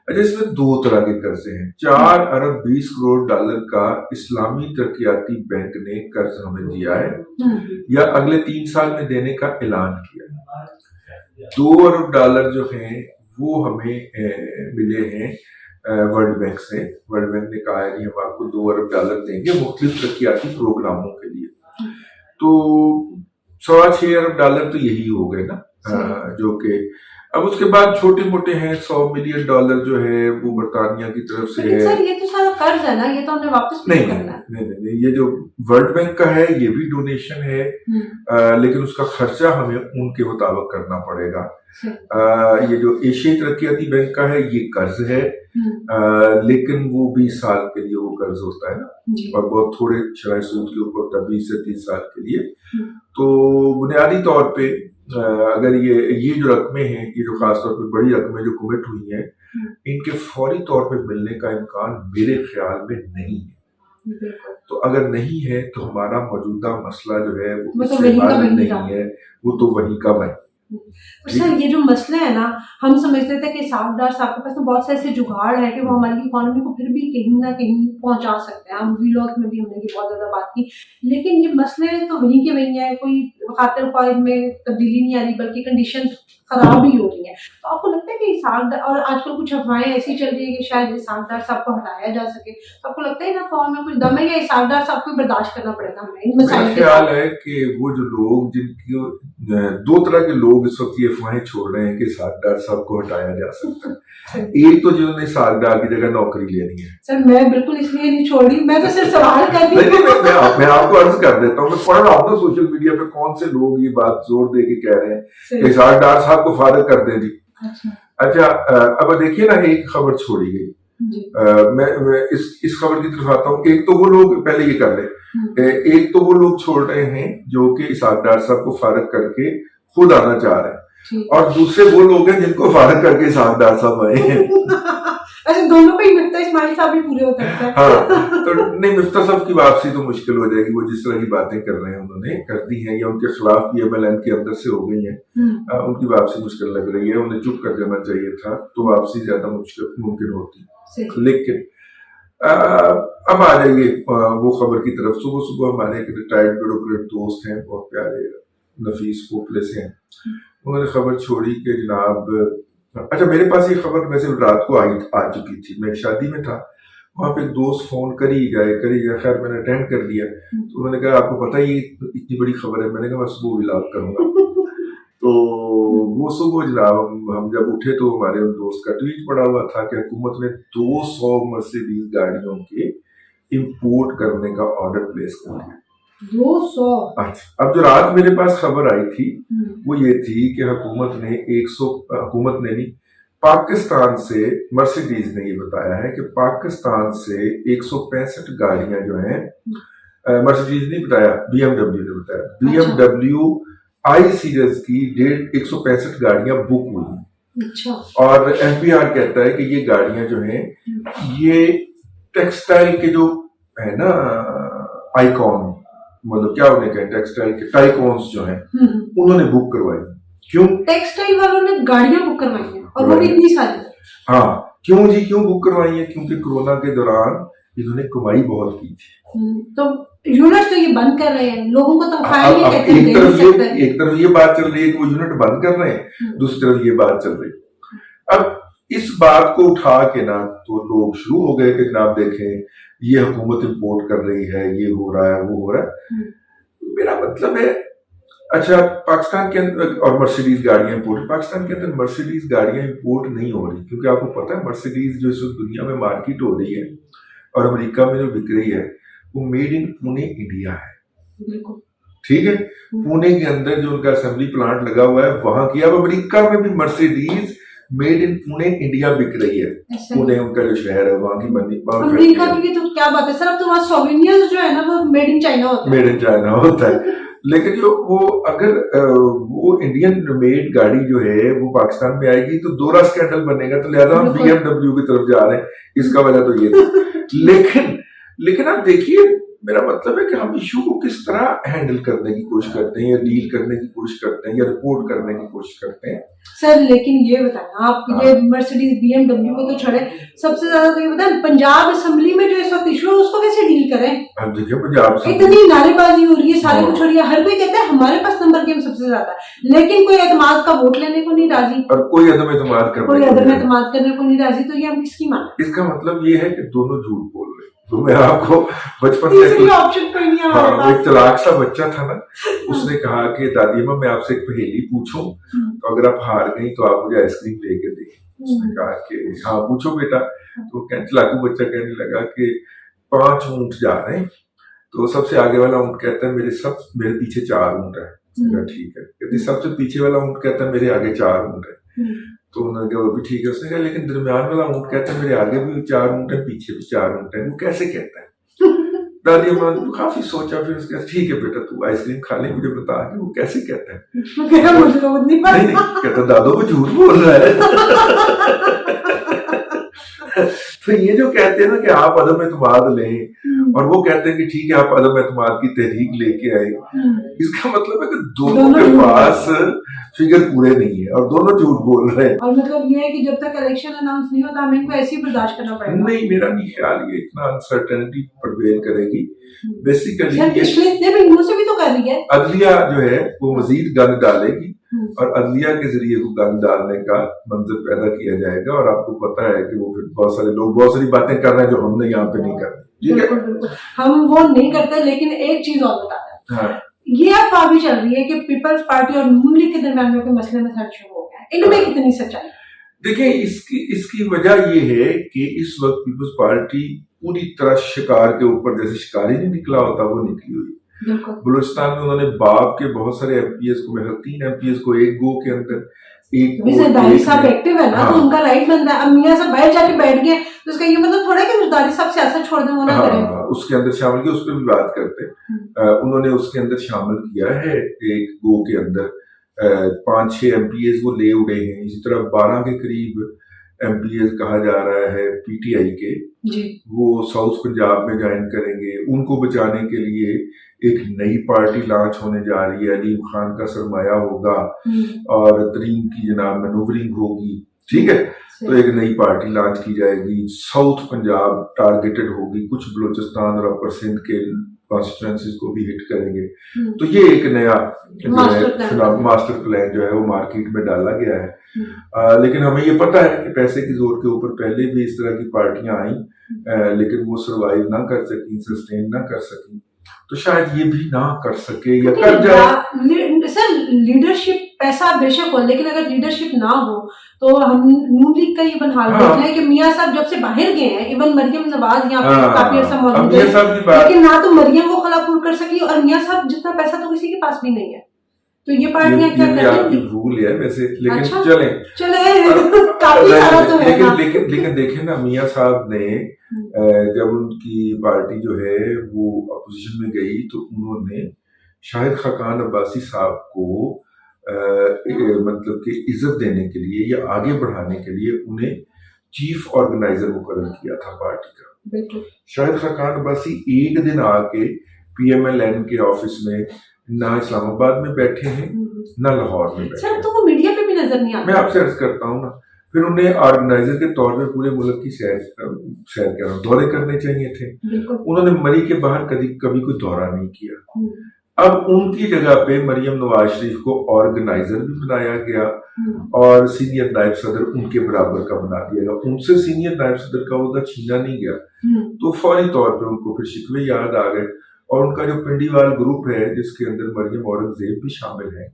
अच्छा इसमें 2 तरह के कर्जे हैं। 4 अरब 20 करोड़ डॉलर का इस्लामी तरक्याती बैंक ने कर्ज हमें दिया है या अगले 3 साल में देने का ऐलान किया। 2 अरब डॉलर जो हैं वो हमें मिले हैं वर्ल्ड बैंक से। वर्ल्ड बैंक ने कहा है कि हम आपको 2 अरब डॉलर देंगे मुख्तलिफ तरक्याती प्रोग्रामों के लिए, तो 6.25 अरब डॉलर तो यही हो गए ना, जो कि अब उसके बाद छोटे मोटे हैं 100 मिलियन डॉलर जो है वो बरतानिया की तरफ से है। सर ये तो सारा कर्ज है ना, ये तो हमने वापस नहीं करना। नहीं, ये जो वर्ल्ड बैंक का है ये भी डोनेशन है, लेकिन उसका खर्चा हमें उनके मुताबिक करना पड़ेगा। ये जो एशियाई तरक्याती बैंक का है ये कर्ज है, लेकिन वो 20 साल के लिए वो कर्ज होता है ना और बहुत थोड़े शरह सूद के ऊपर होता है 20 से 30 साल के लिए। तो बुनियादी तौर पे अगर ये जो रकमें हैं, ये जो खासतौर पे बड़ी रकमें जो कमिट हुई हैं, इनके फौरी तौर पे मिलने का इम्कान मेरे ख्याल में नहीं है। तो अगर नहीं है तो हमारा मौजूदा मसला जो है वो इससे हल नहीं है, वो तो वहीं का वहीं। और सर ये जो मसले हैं ना, हम समझते थे कि इसहाक डार साहब के पास तो बहुत से ऐसे जुगाड़ है कि वो हमारी इकोनॉमी को फिर भी कहीं ना कहीं पहुंचा सकते हैं। हम व्लॉग में भी हमने ये बहुत ज्यादा बात की, लेकिन ये मसले तो वहीं के वहीं है, कोई खातिर ख्वाहिश में तब्दीली नहीं आ रही बल्कि कंडीशन खराब ही हो रही है। तो आपको लगता है कि इसहाक डार, और आजकल कुछ अफवाहें ऐसी चल रही है कि शायद इसहाक डार साहब को हटाया जा सके, तो आपको लगता है ना फॉर्म में कुछ दम है या इसहाक डार साहब को बर्दाश्त करना पड़ेगा हमें इन मेरा मसाइल के ख्याल साथ? है कि वो जो लोग जिनकी दो तरह के लोग इस वक्त ये अफवाहें छोड़ रहे हैं कि इसहाक डार साहब को हटाया जा सकता है। एक तो जिन्होंने इसहाक डार की जगह नौकरी लेनी है। सर मैं बिल्कुल इसलिए नहीं छोड़ रही, मैं तो सिर्फ सवाल कर रही नहीं, हूँ। मैं आपको अर्ज कर देता हूँ, मैं पढ़ रहा हूँ ना सोशल मीडिया पे कौन से लोग ये बात जोर दे के कह रहे हैं कि इसहाक डार साहब को फारिग कर दें जी। अच्छा, अब देखिए ना, एक खबर छोड़ी गई। मैं इस खबर की तरफ आता हूँ। एक तो वो लोग, पहले ये कर ले, एक तो वो लोग छोड़ रहे हैं जो कि इसहाक डार साहब को फारिग करके खुद आना चाह रहे हैं, और दूसरे वो लोग हैं जिनको फारिग करके इसहाक डार साहब आए हैं। अच्छा, दोनों पे ही मिफ्ता इस्माइल साहब भी पूरे हो सकते हैं। हाँ, तो नहीं, मिफ्ता साहब की वापसी तो मुश्किल हो जाएगी। वो जिस तरह की बातें कर रहे हैं उन्होंने कर दी हैं या उनके खिलाफ भी MLN के अंदर से हो गई हैं, उनकी वापसी मुश्किल लग रही है। उन्हें चुप कर देना चाहिए था तो वापसी ज्यादा मुमकिन होती। लेकिन अब आ जाइए वो खबर की तरफ। सुबह सुबह हमारे एक रिटायर्ड ब्यूरोक्रेट दोस्त हैं, बहुत प्यारे नफीस कोपले से हैं, उन्होंने खबर छोड़ी कि जनाब, अच्छा मेरे पास ये खबर वैसे रात को आ चुकी थी। मैं एक शादी में था, वहां पे एक दोस्त फोन कर ही गए। खैर मैंने अटेंड कर लिया, तो उन्होंने कहा आपको पता ही इतनी बड़ी खबर है। मैंने कहा मैं सुबह विलाप करूंगा। तो वो सुबह जनाब हम जब उठे तो हमारे उन दोस्त का ट्वीट पड़ा हुआ था कि हुकूमत ने 200 मर्सिडीज गाड़ियों के इंपोर्ट करने का ऑर्डर प्लेस कर दिया। 200? अच्छा, अब जो रात मेरे पास खबर आई थी वो ये थी कि हुकूमत ने नहीं, पाकिस्तान से, मर्सिडीज ने ये बताया है कि पाकिस्तान से 165 गाड़ियां जो हैं, मर्सिडीज नहीं बताया, BMW ने बताया, BMW I सीरीज की 165 गाड़ियां बुक हुई। अच्छा। और FBR कहता है कि ये गाड़ियां जो हैं ये टेक्सटाइल के जो है ना आइकॉन, मतलब क्या उन्हें कहें, टेक्सटाइल के टाइकॉन्स जो हैं उन्होंने बुक करवाई। क्यों? टेक्सटाइल वालों ने गाड़ियां बुक करवाई हैं, और वो भी इतनी सारी। हाँ, क्यों जी, क्यों बुक करवाई है? क्योंकि कोरोना के दौरान इन्होंने कमाई बहुत की थी। तो यूनिट तो ये बंद कर रहे हैं, लोगों को तनख्वाहें नहीं कहते हैं। एक तरफ ये बात चल रही है कि वो यूनिट बंद कर रहे हैं, दूसरी तरफ ये बात चल रही है। अब इस बात को उठा के ना तो लोग शुरू हो गए कि जनाब देखें ये हुकूमत इंपोर्ट कर रही है, ये हो रहा है, वो हो रहा है। मेरा मतलब है, अच्छा पाकिस्तान के अंदर और मर्सिडीज गाड़ियां इंपोर्ट, पाकिस्तान के अंदर मर्सिडीज गाड़ियां इंपोर्ट नहीं हो रही, क्योंकि आपको पता है मर्सिडीज जो इस दुनिया में मार्केट हो रही है और अमेरिका में जो बिक रही है वो मेड इन पुणे इंडिया है। ठीक है, पुणे के अंदर जो उनका असेंबली प्लांट लगा हुआ है वहां की। अब अमेरिका में भी Mercedes made in Pune India बिक रही है। पुणे उनका जो शहर है वहां की बनी। अमेरिका की तो क्या बात है सर, अब तो वहाँ सोवेनियर्स जो है ना वो मेड इन चाइना होता है। मेड इन चाइना होता है, लेकिन जो वो अगर वो इंडियन मेड गाड़ी जो है वो पाकिस्तान में आएगी तो दोहरा स्कैंडल बनेगा। तो लिहाजा हम BMW की तरफ जा रहे हैं, इसका वजह तो ये लेकिन आप देखिए, मेरा मतलब है कि हम इशू को किस तरह हैंडल करने की कोशिश करते हैं या डील करने की कोशिश करते हैं या रिपोर्ट करने की कोशिश करते हैं। सर लेकिन ये बताएं आप, ये मर्सिडीज BMW को तो छोड़े, सबसे ज्यादा तो ये बताएं पंजाब असेंबली में जो इस वक्त इशू है उसको कैसे डील करें? अब देखिए पंजाब इतनी नारेबाजी हो रही है, सारे कुछ हो रही है, हर कोई कहता है हमारे पास नंबर गेम सबसे ज्यादा है, लेकिन कोई एतमाद का वोट लेने को नहीं राजी और कोई अदम एतमाद करने को नहीं राजी। तो ये हम किसकी माने? इसका मतलब ये है कि दोनों झूठ बोल रहे हैं। तो मैं आपको बचपन में ऑप्शन कोई नहीं है। हाँ, एक तलाक सा बच्चा था ना, उसने कहा कि दादी अम्मा मैं आपसे एक पहेली पूछूं, तो अगर आप हार गई तो आप मुझे आइसक्रीम लेके दें। उसने कहा कि हाँ पूछो बेटा। तो चलाकू बच्चा कहने लगा कि 5 ऊंट जा रहे हैं, तो सबसे आगे वाला ऊंट कहता है मेरे पीछे 4 ऊंट है। ठीक है। कहती सबसे पीछे वाला ऊंट कहता है मेरे आगे 4 ऊंट है। तो उन्होंने कहा वो भी ठीक है। उसने कहा लेकिन दरमियान वाला ऊंट कहता है मेरे आगे भी 4 ऊंट है, पीछे भी 4 ऊंट है, वो कैसे कहता है? दादी अम्मा ने काफी सोचा, फिर उसने कहा ठीक है बेटा तू आइसक्रीम खा ले, मुझे बता कि वो कैसे कहता है। नहीं कहता दादो वो झूठ बोल रहा है। तो ये जो कहते हैं ना कि आप अदम एतमाद लें और वो कहते हैं कि ठीक है आप अदम एतमाद की तहरीक लेके आए, इसका मतलब है कि दोनों के पास फिगर पूरे नहीं है और दोनों झूठ बोल रहे हैं। और मतलब ये है कि जब तक इलेक्शन अनाउंस नहीं होता हमें इनको ऐसे ही बर्दाश्त करना पड़ेगा। नहीं, मेरा नहीं ख्याल ये इतना अनसर्टेनिटी प्रिवेल करेगी। बेसिकली पिछले इतने महीनों से भी तो कर रही है। अदलिया जो है वो मजीद गंद डालेगी और अदलिया के जरिए वो गंद डालने का मंजर पैदा किया जाएगा और आपको पता है कि वो फिर बहुत सारे लोग बहुत सारी बातें कर रहे हैं जो हमने यहाँ पे नहीं करनी। ठीक है, बिल्कुल हम वो नहीं करते, लेकिन एक चीज और बता दें, हाँ, ये अफवाह भी चल रही है कि पीपल्स पार्टी और नून लीग के दरमियान में कोई मसले मसाइल शुरू हो गया है, इनमें कितनी सच्चाई? देखिए इसकी वजह ये है कि इस वक्त पीपल्स पार्टी पूरी तरह शिकार के ऊपर, जैसे शिकारी नहीं निकला होता वो निकली हुई। बलूचिस्तान में उन्होंने बाप के बहुत सारे एमपीएस को, मेरे 3 एमपीएस को एक गो के अंदर जरदारी साहब एक्टिव है ना, हाँ, तो उनका राइट बनता है। अब मियां साहब बाहर जाके बैठ गए तो उसका ये मतलब थोड़ा है कि जरदारी साहब सियासत छोड़ दें, वो ना करें। उसके अंदर शामिल किया, उस पर भी बात करते हैं। उन्होंने उसके अंदर शामिल किया है एक गो के अंदर 5-6 एमपीएस वो ले उड़े हैं। इसी तरह 12 के करीब एमपीएस कहा जा रहा है पीटीआई के जी, वो साउथ पंजाब में ज्वाइन करेंगे। उनको बचाने के लिए एक नई पार्टी लॉन्च होने जा रही है, अलीम खान का सरमाया होगा और तरीन की जनाब मैनूवरिंग होगी। ठीक है, तो एक नई पार्टी लॉन्च की जाएगी, साउथ पंजाब टारगेटेड होगी, कुछ बलूचिस्तान और अपर सिंध के कॉन्स्टिट्यूएंसीज को भी हिट करेंगे। तो ये एक नया मास्टर प्लान जो है वो मार्केट में डाला गया है। लेकिन हमें ये पता है कि पैसे की जोर के ऊपर पहले भी इस तरह की पार्टियां आई, लेकिन वो सरवाइव ना कर सकी, सस्टेन ना कर सकी, तो शायद ये भी ना कर सके या कर जाए। सर लीडरशिप पैसा बेशक हो, लेकिन अगर लीडरशिप ना हो तो हम नून लीग का इवन हाल देख लें कि मियां साहब जब से बाहर गए हैं, इवन मरियम नवाज यहाँ पे काफी अर्सा मौजूद है, लेकिन ना तो मरियम वो खलापूर कर सकी और मियां साहब जितना पैसा तो किसी के पास भी नहीं है। तो ये पार्टियां क्या करेंगी? भूल है वैसे, लेकिन अच्छा? चले काफी सारा तो है लेकिन देखें ना, मियां साहब ने जब उनकी पार्टी जो है वो अपोजिशन में गई तो उन्होंने शाहिद खाकान अब्बासी साहब को मतलब कि इज्जत देने के लिए या आगे बढ़ाने के लिए उन्हें चीफ ऑर्गेनाइजर मुकर्रर किया था पार्टी का। शाहिद खाकान अब्बासी एक दिन आके पीएमएलएन के ऑफिस में ना इस्लामाबाद में बैठे हैं ना लाहौर में बैठे हैं। तो वो मीडिया पे भी नजर नहीं आता। मैं आपसे अर्ज करता हूँ ना, फिर उन्हें ऑर्गेनाइजर के तौर पे पूरे मुल्क की सैर दौरे करने चाहिए थे। उन्होंने मरी के बाहर कभी कोई दौरा नहीं किया। अब उनकी जगह पे मरियम नवाज शरीफ को ऑर्गेनाइजर भी बनाया गया और सीनियर नायब सदर उनके बराबर का बना दिया गया। उनसे सीनियर नायब सदर का ओहदा छीना नहीं गया, तो फौरी तौर पे उनको फिर शिकवे याद आ गए। और उनका जो पिंडीवाल ग्रुप है जिसके अंदर मरियम औरंगजेब भी शामिल है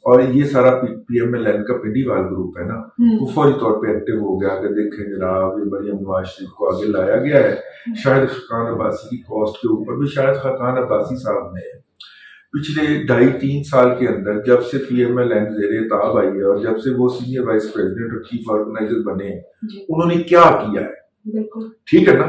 और ये सारा पीएमएलएन का पिंडीवाल ग्रुप है ना, वो फौरी तौर पे एक्टिव हो गया कि देखें जनाब ये मरियम नवाज शरीफ को आगे लाया गया है। शाहिद खाकान अब्बासी की कॉस्ट के ऊपर भी शाहिद खाकान अब्बासी साहब ने पिछले 2.5-3 साल के अंदर जब से पीएमएलएन ज़ेरे ताब आई है और जब से वो सीनियर वाइस प्रेसिडेंट और चीफ ऑर्गेनाइजर बने हैं, उन्होंने क्या किया है? ठीक है ना।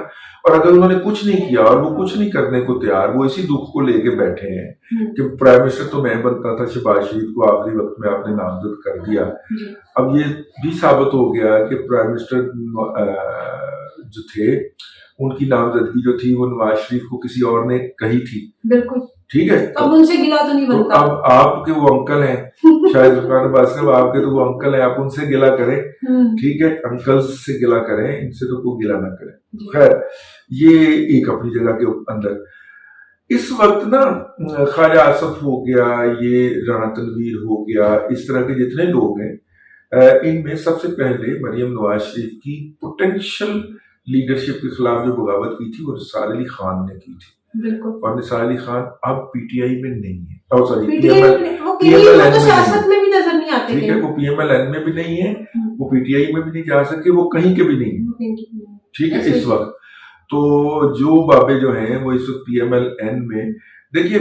और अगर उन्होंने कुछ नहीं किया और वो कुछ नहीं करने को तैयार, वो इसी दुख को लेके बैठे हैं कि प्राइम मिनिस्टर तो मैं बनता था, शहबाज शरीफ को आखिरी वक्त में आपने नामजद कर दिया। अब ये भी साबित हो गया कि प्राइम मिनिस्टर जो थे उनकी नामजदगी जो थी वो नवाज शरीफ को किसी और ने कही थी। बिल्कुल ठीक है, तो अब उनसे गिला तो नहीं बनता। तो अब आपके वो अंकल हैं शाहिद खाकान अब्बासी साहब, आपके तो वो अंकल हैं, आप उनसे गिला करें। ठीक है, अंकल से गिला करें, इनसे तो कोई गिला ना करें। खैर, ये एक अपनी जगह के अंदर इस वक्त ना ख्वाजा आसफ हो गया, ये राना तनवीर हो गया, इस तरह के जितने लोग हैं, इनमें सबसे पहले मरियम नवाज शरीफ की पोटेंशियल लीडरशिप के खिलाफ जो बगावत की थी वो निसार अली खान ने की थी। और निसार अली खान अब पीटीआई में नहीं है, पीएमएलएन ठीक है, वो पीएमएलएन में भी नहीं है, वो पीटीआई में भी नहीं जा सके, वो कहीं के भी नहीं है। ठीक है, इस वक्त तो जो बाबे जो हैं वो इस वक्त पीएमएलएन में, देखिए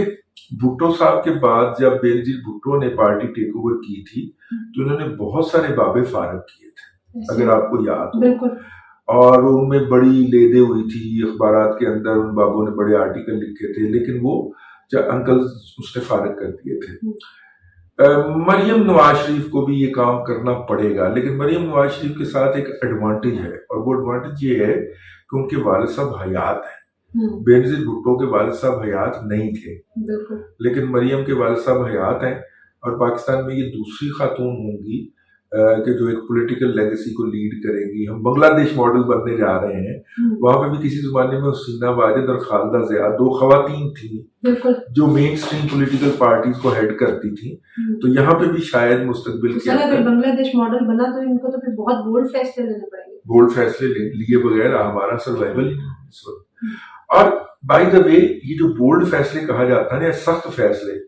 भुट्टो साहब के बाद जब बेनजीर भुट्टो ने पार्टी टेक ओवर की थी तो उन्होंने बहुत सारे बाबे फारग किए थे, अगर आपको याद हो, और उनमें बड़ी लेदे हुई थी अखबारात के अंदर, उन बाबों ने बड़े आर्टिकल लिखे थे, लेकिन वो अंकल उसने फारग कर दिए थे। मरियम नवाज शरीफ को भी ये काम करना पड़ेगा, लेकिन मरियम नवाज शरीफ के साथ एक एडवांटेज है, और वो एडवांटेज ये है कि उनके वालिद साहब हयात हैं। बेनजीर भुट्टो के वालिद साहब हयात नहीं थे, लेकिन मरियम के वालिद साहब हयात हैं, और पाकिस्तान में ये दूसरी खातून होंगी कि जो एक पॉलिटिकल लेगेसी को लीड करेंगी। हम बांग्लादेश मॉडल बनने जा रहे हैं, वहां पे भी किसी जमाने में हुसैना वाजिद और खालिदा ज़िया दो खवातीन थी जो मेन स्ट्रीम पॉलिटिकल पार्टीज को हेड करती थी, तो यहाँ पे भी शायद मुस्तकबिल के अगर बांग्लादेश मॉडल बना तो इनको तो फिर बहुत बोल्ड फैसले लेने पड़ेंगे। बोल्ड फैसले लिए बगैर हमारा सर्वाइवल ही नहीं इस वक्त। और बाय द वे, ये जो बोल्ड फैसले कहा जाता है ना, सख्त फैसले,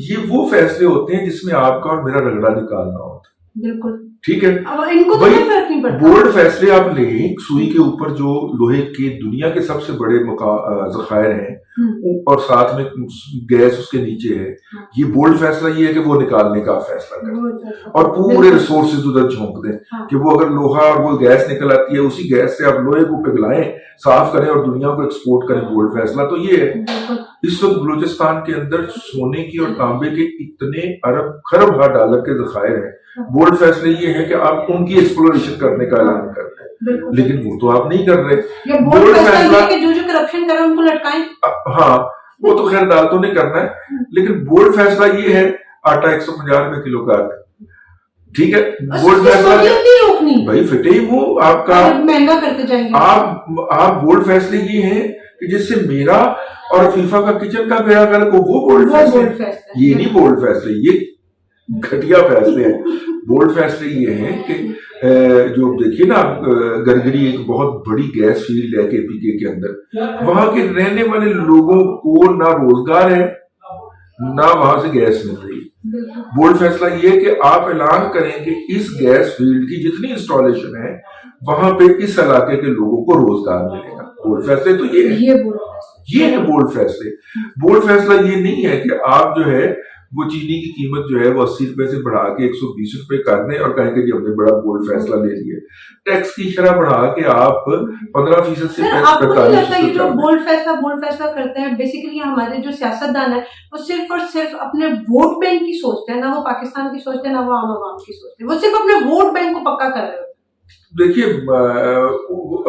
ये वो फैसले होते हैं जिसमें आपका और मेरा रगड़ा निकालना होता है। बिल्कुल ठीक है, अब इनको तो कोई फर्क नहीं पड़ता। बोल्ड फैसले आप लें, सुई के ऊपर जो लोहे के दुनिया के सबसे बड़े जखायर हैं और साथ में गैस उसके नीचे है, ये बोल्ड फैसला ये है कि वो निकालने का फैसला करें और पूरे रिसोर्सेज उधर झोंक दें कि वो अगर लोहा और वो गैस निकल आती है, उसी गैस से आप लोहे को पिघलाएं, साफ करें और दुनिया को एक्सपोर्ट करें। बोल्ड फैसला तो ये है। इस वक्त बलूचिस्तान के अंदर सोने की और तांबे के इतने अरब खरब डॉलर के जखायर हैं। बोल्ड फैसले ये है कि आप उनकी एक्सप्लोरेशन करने का ऐलान करते हैं, लेकिन वो तो आप नहीं कर रहे। बोल्ड फैसला कि जो करप्शन कर रहे हैं उनको लटकाएं। हाँ, वो तो खैर अदालतों ने करना है, लेकिन बोल्ड फैसला ये है आटा 150 रुपए किलो का, ठीक है। बोल्ड फैसला भाई फिटे ही वो आपका महंगा करते जाएंगे। आप बोल्ड फैसले ये हैं कि जिससे मेरा और फीफा का किचन का बेड़ा गर्क हो, वो बोल्ड फैसले। ये नहीं बोल्ड फैसले, ये घटिया फैसले हैं। बोल्ड फैसले ये हैं कि जो देखिए ना, गरगरी एक बहुत बड़ी गैस फील्ड है केपीके के अंदर, वहां के रहने वाले लोगों को ना रोजगार है ना वहां से गैस मिल रही। बोल्ड फैसला ये है कि आप ऐलान करें कि इस गैस फील्ड की जितनी इंस्टॉलेशन है वहां पे इस इलाके के लोगों को रोजगार मिलेगा। बोल्ड फैसले तो ये है बोल्ड फैसले। बोल्ड फैसला ये नहीं है कि आप जो है वो चीनी की कीमत जो है वो 80 रुपए से बढ़ा के 120 रुपए कर दें और कहेंगे जी हमने बड़ा बोल्ड फैसला ले लिया। टैक्स की शरह बढ़ा के आप 15% से 45%। जो बोल्ड फैसला करते हैं, बेसिकली हमारे जो सियासतदान है वो सिर्फ और सिर्फ अपने वोट बैंक की सोचते हैं, ना वो पाकिस्तान की सोचते हैं, ना वो आम आवाम की सोचते हैं। वो सिर्फ अपने वोट बैंक को पक्का कर रहे होते हैं। देखिए,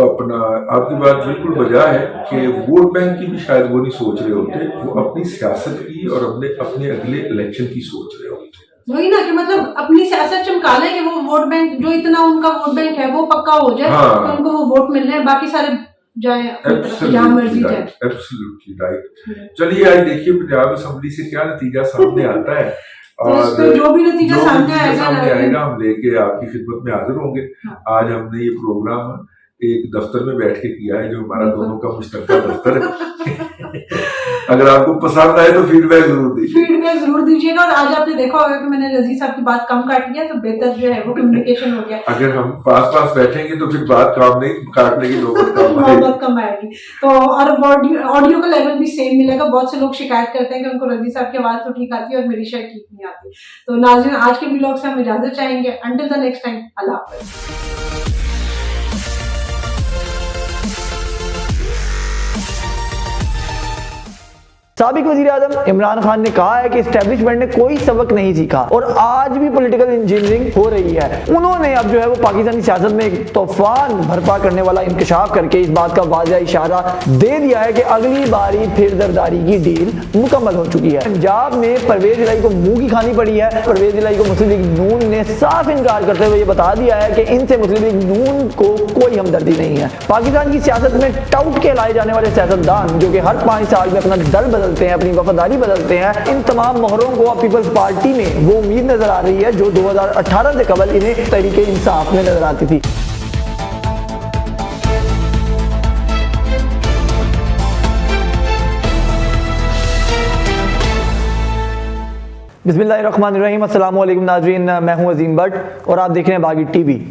अपना आपकी बात बिल्कुल बजा है कि वोट बैंक की भी शायद वो नहीं सोच रहे होते, वो अपनी सियासत की और अपने अगले इलेक्शन की सोच रहे होते। वही ना कि मतलब अपनी सियासत चमका लें कि वो वोट बैंक जो इतना उनका वोट बैंक है वो पक्का हो जाए। हाँ। तो उनको वो वोट मिल रहे हैं, बाकी सारे जाए जहाँ मर्जी जाए। Absolutely right. चलिए आज देखिए पंजाब असेंबली से क्या नतीजा सामने आता है और जो भी नतीजा सामने आएगा हम लेके आपकी खिदमत में हाजिर होंगे। आज हमने ये प्रोग्राम एक दफ्तर में बैठ के किया है जो हमारा दोनों का मुश्तरका दफ्तर है। अगर आपको पसंद आए तो फीडबैक जरूर दीजिएगा। और आज आपने देखा होगा कि मैंने रजीज साहब की बात कम काट लिया, तो बेहतर जो है वो कम्युनिकेशन हो गया। अगर हम पास बैठेंगे तो फिर बात काम नहीं काटने की नौबत कम आएगी। तो और ऑडियो का लेवल भी सेम मिलेगा। बहुत से लोग शिकायत करते हैं कि उनको रजीज साहब की आवाज तो ठीक आती है और मेरी शायद ठीक नहीं आती। तो नाज़रीन, आज के व्लॉग से हम इजाजत चाहेंगे। अंटिल द नेक्स्ट टाइम, अल्लाह हाफ़िज़। साबिक वज़ीर-ए-आज़म इमरान खान ने कहा है कि एस्टेब्लिशमेंट ने कोई सबक नहीं सीखा और आज भी पॉलिटिकल इंजीनियरिंग हो रही है। उन्होंने अब जो है वो पाकिस्तानी सियासत में एक तूफान भरपा करने वाला इंकशाफ करके इस बात का वाज़ेह इशारा दे दिया है कि अगली बारी फिर जरदारी की डील मुकम्मल हो चुकी है। पंजाब में परवेज इलाही को मुंह की खानी पड़ी है। परवेज इलाही को मुस्लिम लीग नून ने साफ इनकार करते हुए ये बता दिया है कि इनसे मुस्लिम लीग नून को कोई हमदर्दी नहीं है। पाकिस्तान की सियासत में टाउट कहलाए जाने वाले सियासतदान जो कि हर 5 साल में अपना दल बदलते हैं, अपनी वफादारी बदलते हैं, इन तमाम मोहरों को अब पीपल्स पार्टी में वो उम्मीद नजर आ रही है जो 2018 से कबल इन्हें तहरीके इंसाफ में नजर आती थी। बिस्मिल्लाहिर्रहमानिर्रहीम, अस्सलाम वालेकुम नाज़रीन, मैं हूं अजीम भट्ट और आप देख रहे हैं बागी टीवी।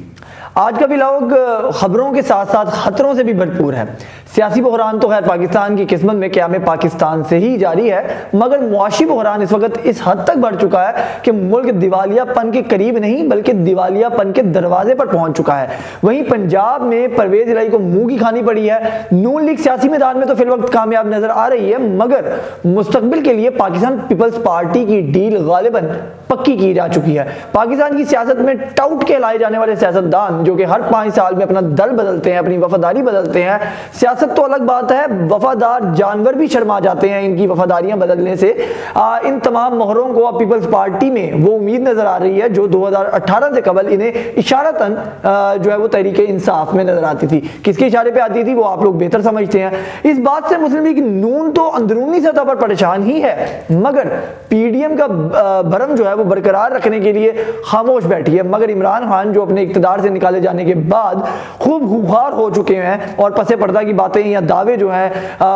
आज का व्लॉग खबरों के साथ साथ खतरों से भी भरपूर है। सियासी बहरान तो खैर पाकिस्तान की किस्मत में क़याम पाकिस्तान से ही जारी है, मगर मुआशी बहरान इस वक्त इस हद तक बढ़ चुका है कि मुल्क दिवालियापन के करीब नहीं बल्कि दिवालियापन के दरवाजे पर पहुंच चुका है। वहीं पंजाब में परवेज इलाही को मुंह की खानी पड़ी है। नून लीग सियासी मैदान में तो फिल वक्त कामयाब नजर आ रही है, मगर मुस्तकबिल के लिए पाकिस्तान पीपल्स पार्टी की डील गालिबन पक्की की जा चुकी है। पाकिस्तान की सियासत में टाउट कहलाए जाने वाले सियासतदान जो कि हर 5 साल में अपना दल बदलते हैं, अपनी वफादारी बदलते हैं, सियासत तो अलग बात है, वफादार जानवर भी शर्मा जाते हैं इनकी वफादारियां बदलने से। इन तमाम मोहरों को अब पीपल्स पार्टी में वो उम्मीद नजर आ रही है जो 2018 से कबल इन्हें इशारतन जो है वो तहरीक इंसाफ में नजर आती थी। किसके इशारे पे आती थी वो आप लोग बेहतर समझते हैं। इस बात से मुस्लिम लीग नून तो अंदरूनी सतह पर परेशान ही है, मगर पीडीएम का भरम जो है वो बरकरार रखने के लिए खामोश बैठी है। मगर इमरान खान जो अपने इक्तदार से निकाले जाने के बाद खूब खुखार हो चुके हैं और पसे पर्दा की बातें या दावे जो हैं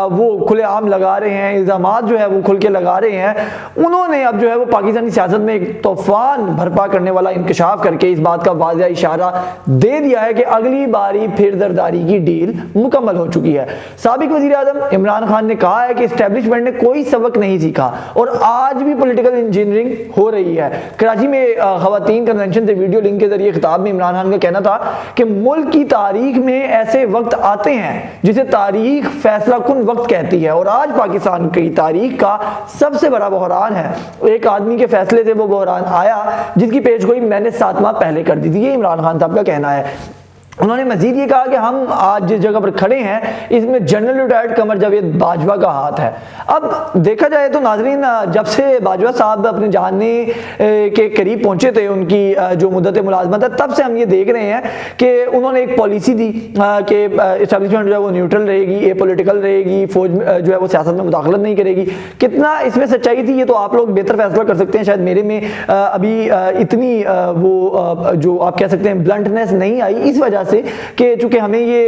वो खुलेआम लगा रहे हैं, इल्जामात जो है वो खुल के लगा रहे हैं। उन्होंने अब जो है वो पाकिस्तानी सियासत में एक तूफान बर्पा करने वाला इंकशाफ करके इस बात का वाज़ेह इशारा दे दिया है कि अगली बारी फिर जरदारी की डील मुकम्मल हो चुकी है। साबिक वज़ीर आज़म इमरान खान ने कहा है कि एस्टेब्लिशमेंट ने कोई सबक नहीं सीखा और आज भी पॉलिटिकल इंजीनियरिंग हो रही है। कराची में खवातीन कन्वेंशन से वीडियो लिंक के जरिए खिताब में इमरान खान का कहना था कि मुल्क की तारीख में ऐसे वक्त आते हैं जिसे तारीख फैसला कुन वक्त कहती है और आज पाकिस्तान की तारीख का सबसे बड़ा बहरान है। एक आदमी के फैसले से वो बहरान आया जिसकी पेशगोई मैंने 7 माह पहले कर दी थी, ये इमरान खान साहब का कहना है। उन्होंने मजीद ये कहा कि हम आज जिस जगह पर खड़े हैं इसमें जनरल रिटायर्ड कमर जावेद बाजवा का हाथ है। अब देखा जाए तो नाजरीन, जब से बाजवा साहब अपने जाने के करीब पहुंचे थे, उनकी जो मुद्दत मुलाजमत है, तब से हम ये देख रहे हैं कि उन्होंने एक पॉलिसी दी कि इस्टेब्लिशमेंट जो है वो न्यूट्रल रहेगी, ए पोलिटिकल रहेगी, फौज जो है वो सियासत में मुदाखलत नहीं करेगी। कितना इसमें सच्चाई थी ये तो आप लोग बेहतर फैसला कर सकते हैं। शायद मेरे में अभी इतनी वो जो आप कह सकते हैं ब्लंटनेस नहीं आई, इस वजह से कि चूंकि हमें ये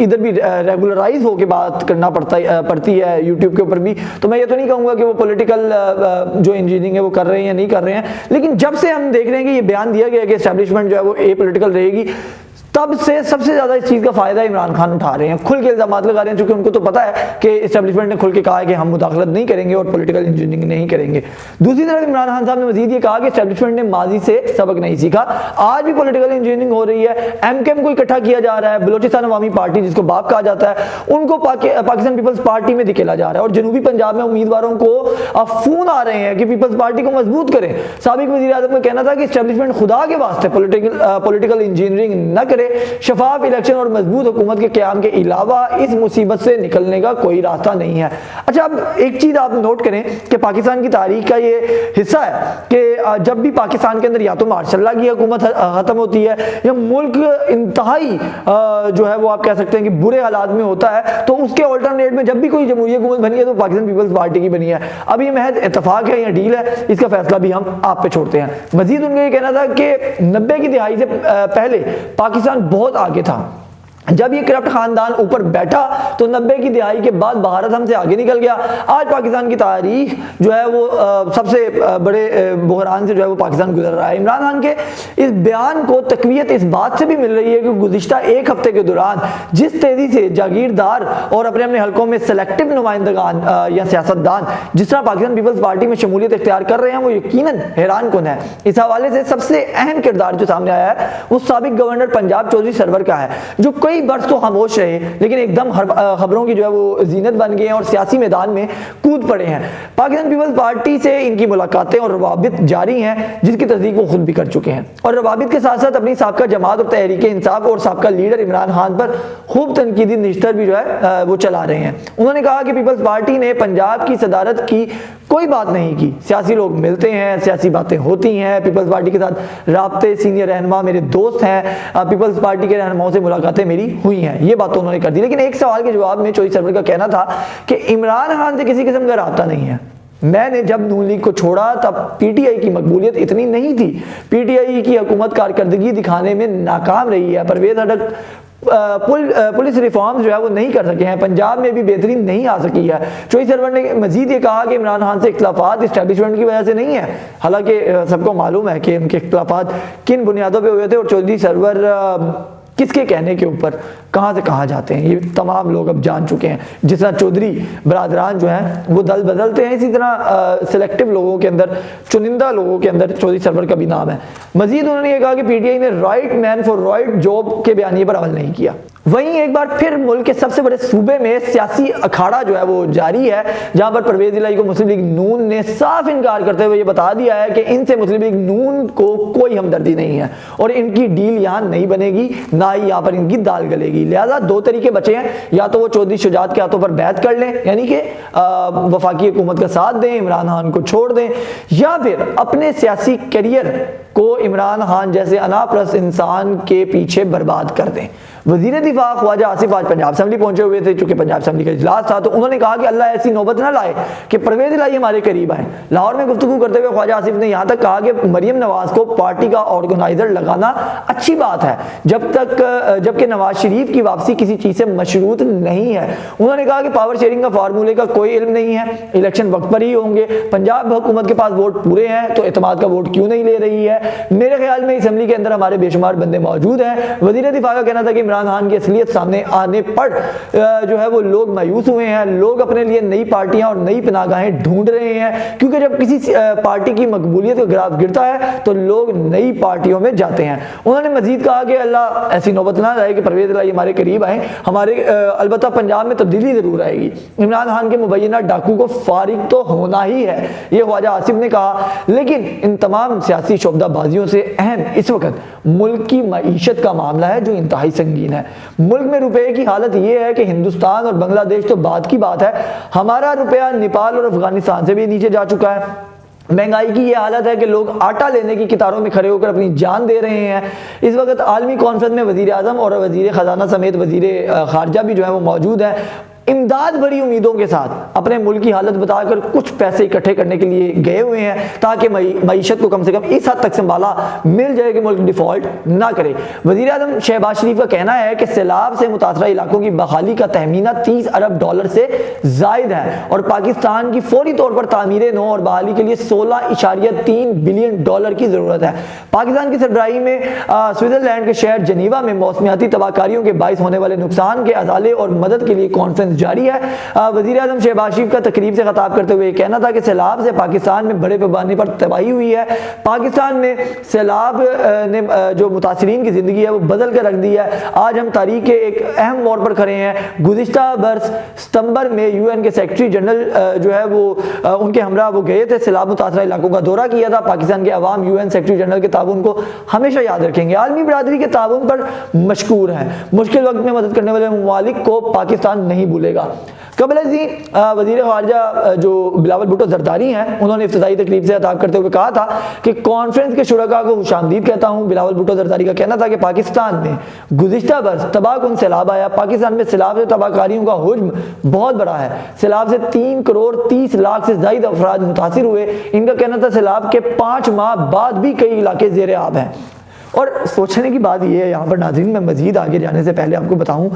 इधर भी रेगुलराइज होकर बात करना पड़ती है यूट्यूब के ऊपर भी, तो मैं ये तो नहीं कहूँगा कि वो पॉलिटिकल जो इंजीनियरिंग है वो कर रहे हैं या नहीं कर रहे हैं। लेकिन जब से हम देख रहे हैं कि ये बयान दिया गया कि एस्टेब्लिशमेंट जो है वो ए पॉलिटिकल रहेगी, तब से सबसे ज्यादा इस चीज का फायदा इमरान खान उठा रहे हैं, खुल के इल्जामात लगा रहे हैं, क्योंकि उनको तो पता है कि एस्टेब्लिशमेंट ने खुल के कहा है कि हम मुदाखलत नहीं करेंगे और पॉलिटिकल इंजीनियरिंग नहीं करेंगे। दूसरी तरफ इमरान खान साहब ने मजीद ये कहा कि एस्टेब्लिशमेंट ने माजी से सबक नहीं सीखा, आज भी पॉलिटिकल इंजीनियरिंग हो रही है। एमकेएम को इकट्ठा किया जा रहा है, बलोचिस्तान अवामी पार्टी जिसको बाप कहा जाता है, उनको पाकिस्तान पीपल्स पार्टी में धकेला जा रहा है और जनूबी पंजाब में उम्मीदवारों को फोन आ रहे हैं कि पीपल्स पार्टी को मजबूत करें। साबिक वज़ीर आज़म का कहना था कि एस्टेब्लिशमेंट खुदा के वास्ते पॉलिटिकल इंजीनियरिंग न करे, शफाफ इलेक्शन और मजबूत हुकूमत के क़याम के अलावा इस मुसीबत से निकलने का कोई रास्ता नहीं है। अच्छा, अब एक चीज आप नोट करें कि पाकिस्तान की तारीख का ये हिस्सा है कि जब भी पाकिस्तान के अंदर या तो मार्शल लॉ की हुकूमत खत्म होती है या मुल्क इंतहाई जो है वो आप कह सकते हैं कि बुरे हालात में होता है, तो उसके ऑल्टरनेट में जब भी कोई जमहूरी हुकूमत बनी है तो पाकिस्तान पीपल्स पार्टी की बनी है। अब ये महज इत्तेफाक है या डील है, इसका फैसला भी हम आप पे छोड़ते हैं। मजीद उनका ये कहना था कि 90 की दिहाई से पहले पाकिस्तान बहुत आगे था। जब ये करप्ट खानदान ऊपर बैठा तो 90 की दिहाई के बाद भारत हमसे आगे निकल गया। आज पाकिस्तान की तारीख जो है वो सबसे बड़े बहरान से जो है वो पाकिस्तान गुजर रहा है। इमरान खान के इस बयान को तकवीत इस बात से भी मिल रही है कि गुज़िश्ता एक हफ्ते के दौरान जिस तेजी से जागीरदार और अपने अपने हलकों में सेलेक्टिव नुमाइंदगान या सियासतदान जिस तरह पाकिस्तान पीपल्स पार्टी में शमूलियत इख्तियार कर रहे हैं, वो यकीनन हैरान कुन है। इस हवाले से सबसे अहम किरदार जो सामने आया है वो साबिक गवर्नर पंजाब चौधरी सरवर का है, जो कई बरस तो खामोश रहे लेकिन एकदम खबरों की जो है वो जीनत बन गए हैं और सियासी मैदान में कूद पड़े हैं। पाकिस्तान पीपल्स पार्टी से इनकी मुलाकातें और रवाबित जारी हैं, जिसकी तस्दीक वो खुद भी कर चुके हैं और रवाबित के साथ साथ अपनी साबका जमात और तहरीक इंसाफ और साबका लीडर इमरान खान पर खूब तनकीदी निश्तर भी जो है वो चला रहे हैं। उन्होंने कहा कि पीपल्स पार्टी ने पंजाब की सदारत की कोई बात नहीं की, सियासी लोग मिलते हैं, सियासी बातें होती हैं, पीपल्स पार्टी के साथ राब्ते सीनियर रहनुमा मेरे दोस्त हैं, पीपल्स पार्टी के रहनुमाओं से मुलाकातें मेरी हुई हैं, ये बात तो उन्होंने कर दी। लेकिन एक सवाल के जवाब में चौधरी सरवर का कहना था कि इमरान खान से किसी किस्म का राब्ता नहीं है। मैंने जब नून लीग को छोड़ा तब पीटीआई की मकबूलियत इतनी नहीं थी, पीटीआई की हुकूमत कारकर्दगी दिखाने में नाकाम रही है, परवेज हटक पुलिस रिफॉर्म जो है वो नहीं कर सके हैं, पंजाब में भी बेहतरी नहीं आ सकी है। चौधरी सरवर ने मजीद ये कहा कि इमरान खान से इख्तिलाफात इस्टेब्लिशमेंट की वजह से नहीं है, हालांकि सबको मालूम है कि उनके इख्तिलाफात किन बुनियादों पे हुए थे और चौधरी सरवर کس کے کہنے کے اوپر کہاں سے کہاں جاتے ہیں، یہ تمام لوگ اب جان چکے ہیں. جس طرح چودھری برادران جو ہیں وہ دل بدلتے ہیں، اسی طرح سلیکٹو لوگوں کے اندر، چنندہ لوگوں کے اندر چودھری سرور کا بھی نام ہے. مزید انہوں نے یہ کہا کہ پی ٹی آئی نے right man for right job کے بیانیے پر عمل نہیں کیا. وہیں ایک بار پھر ملک کے سب سے بڑے صوبے میں سیاسی اکھاڑا جو ہے وہ جاری ہے، جہاں پر پرویز الہی کو مسلم لیگ نون نے صاف انکار کرتے ہوئے یہ بتا دیا ہے کہ ان سے مسلم لیگ نون کو کوئی ہمدردی نہیں ہے اور ان کی ڈیل یہاں نہیں بنے گی، نہ ہی یہاں پر ان کی دال گلے گی. لہٰذا دو طریقے بچے ہیں، یا تو وہ چودھری شجاعت کے ہاتھوں پر بیعت کر لیں، یعنی کہ وفاقی حکومت کا ساتھ دیں، عمران خان کو چھوڑ دیں، یا پھر اپنے سیاسی کیریئر کو عمران خان جیسے انا پرست انسان کے پیچھے برباد کر دیں. وزیر دفاع خواجہ آصف آج پنجاب اسمبلی پہنچے ہوئے تھے، چونکہ پنجاب اسمبلی کا اجلاس تھا، تو انہوں نے کہا کہ اللہ ایسی نوبت نہ لائے کہ پرویز الہی ہمارے قریب آئیں. لاہور میں گفتگو کرتے ہوئے خواجہ آصف نے یہاں تک کہا کہ مریم نواز کو پارٹی کا آرگنائزر لگانا اچھی بات ہے جبکہ نواز شریف کی واپسی کسی چیز سے مشروط نہیں ہے. انہوں نے کہا کہ پاور شیئرنگ کا فارمولے کا کوئی علم نہیں ہے، الیکشن وقت پر ہی ہوں گے، پنجاب حکومت کے پاس ووٹ پورے ہیں تو اعتماد کا ووٹ کیوں نہیں لے رہی ہے. میرے خیال میں اسمبلی کے اندر ہمارے بے شمار بندے موجود ہیں. وزیر دفاع کا کہنا تھا کہ عمران خان کی اصلیت سامنے آنے پر جو ہے وہ لوگ مایوس ہوئے ہیں، لوگ اپنے لیے نئی پارٹیاں اور نئی پناہ گاہیں ڈھونڈ رہے ہیں، کیونکہ جب کسی پارٹی کی مقبولیت کا گراف گرتا ہے تو لوگ نئی پارٹیوں میں جاتے ہیں. انہوں نے مزید کہا کہ اللہ ایسی نوبت نہ لائے کہ پرویز الہی ہمارے قریب آئیں. البتہ پنجاب میں تبدیلی ضرور آئے گی، عمران خان کے مبینہ ڈاکو کو فارغ تو ہونا ہی ہے، یہ خواجہ آصف نے کہا. لیکن ان تمام سیاسی شعبدہ بازیوں سے اہم اس وقت ملک کی معیشت کا معاملہ ہے جو انتہائی سنگین ہے. ملک میں روپے کی حالت یہ ہے کہ ہندوستان اور بنگلہ دیش تو بعد کی بات ہے، ہمارا روپیہ نیپال اور افغانستان سے بھی نیچے جا چکا ہے. مہنگائی کی یہ حالت ہے کہ لوگ آٹا لینے کی قطاروں میں کھڑے ہو کر اپنی جان دے رہے ہیں. اس وقت عالمی کانفرنس میں وزیر اعظم اور وزیر خزانہ سمیت وزیر خارجہ بھی جو ہے وہ موجود ہیں. امداد بڑی امیدوں کے ساتھ اپنے ملک کی حالت بتا کر کچھ پیسے اکٹھے کرنے کے لیے گئے ہوئے ہیں تاکہ معیشت کو کم سے کم اس حد تک سنبھالا مل جائے کہ ملک ڈیفالٹ نہ کرے. وزیر اعظم شہباز شریف کا کہنا ہے کہ سیلاب سے متاثرہ علاقوں کی بحالی کا تخمینہ $30 ارب سے زائد ہے اور پاکستان کی فوری طور پر تعمیر نو اور بحالی کے لیے $16.3 بلین کی ضرورت ہے. پاکستان کی سربراہی میں سوئٹزرلینڈ کے شہر جنیوا میں موسمیاتی تباہ کاریوں کے باعث ہونے والے نقصان کے ازالے اور مدد کے لیے کانفرنس جاری ہے. وزیر اعظم شہباز شریف کا تقریب سے خطاب کرتے ہوئے کہنا تھا کہ سیلاب سے پاکستان میں بڑے پیمانے پر تباہی ہوئی ہے. پاکستان میں سیلاب نے جو متاثرین کی زندگی ہے وہ بدل کر رکھ دی ہے. آج ہم تاریخ کے ایک اہم موڑ پر کھڑے ہیں. گزشتہ برس ستمبر میں UN کے سیکرٹری جنرل جو ہے وہ ان کے ہمراہ وہ گئے تھے، سیلاب متاثرہ علاقوں کا دورہ کیا تھا. پاکستان کے عوام UN سیکرٹری جنرل کے تعاون کو ہمیشہ یاد رکھیں گے. عالمی برادری کے تعاون پر مشکور ہیں. مشکل وقت میں مدد کرنے والے ممالک کو پاکستان نہیں بھولے گا. قبل ازیں وزیر خارجہ جو بلاول بھٹو زرداری ہیں انہوں نے افتتاحی تقریب سے خطاب کرتے ہوئے کہا تھا کہ کانفرنس کے شرکاء کو خوش آمدید کہتا ہوں. بلاول بھٹو زرداری کا کہنا تھا کہ پاکستان میں گزشتہ برس تباہ کن سیلاب آیا. پاکستان میں سیلاب سے تباہ کاریوں کا حجم بہت بڑا ہے. سیلاب سے 3 کروڑ 30 لاکھ سے زائد افراد متاثر ہوئے. ان کا کہنا تھا سیلاب کے 5 ماہ بعد بھی کئی علاقے زیر آب ہیں. اور سوچنے کی بات یہ ہے یہاں پر ناظرین، میں مزید آگے جانے سے پہلے آپ کو بتاؤں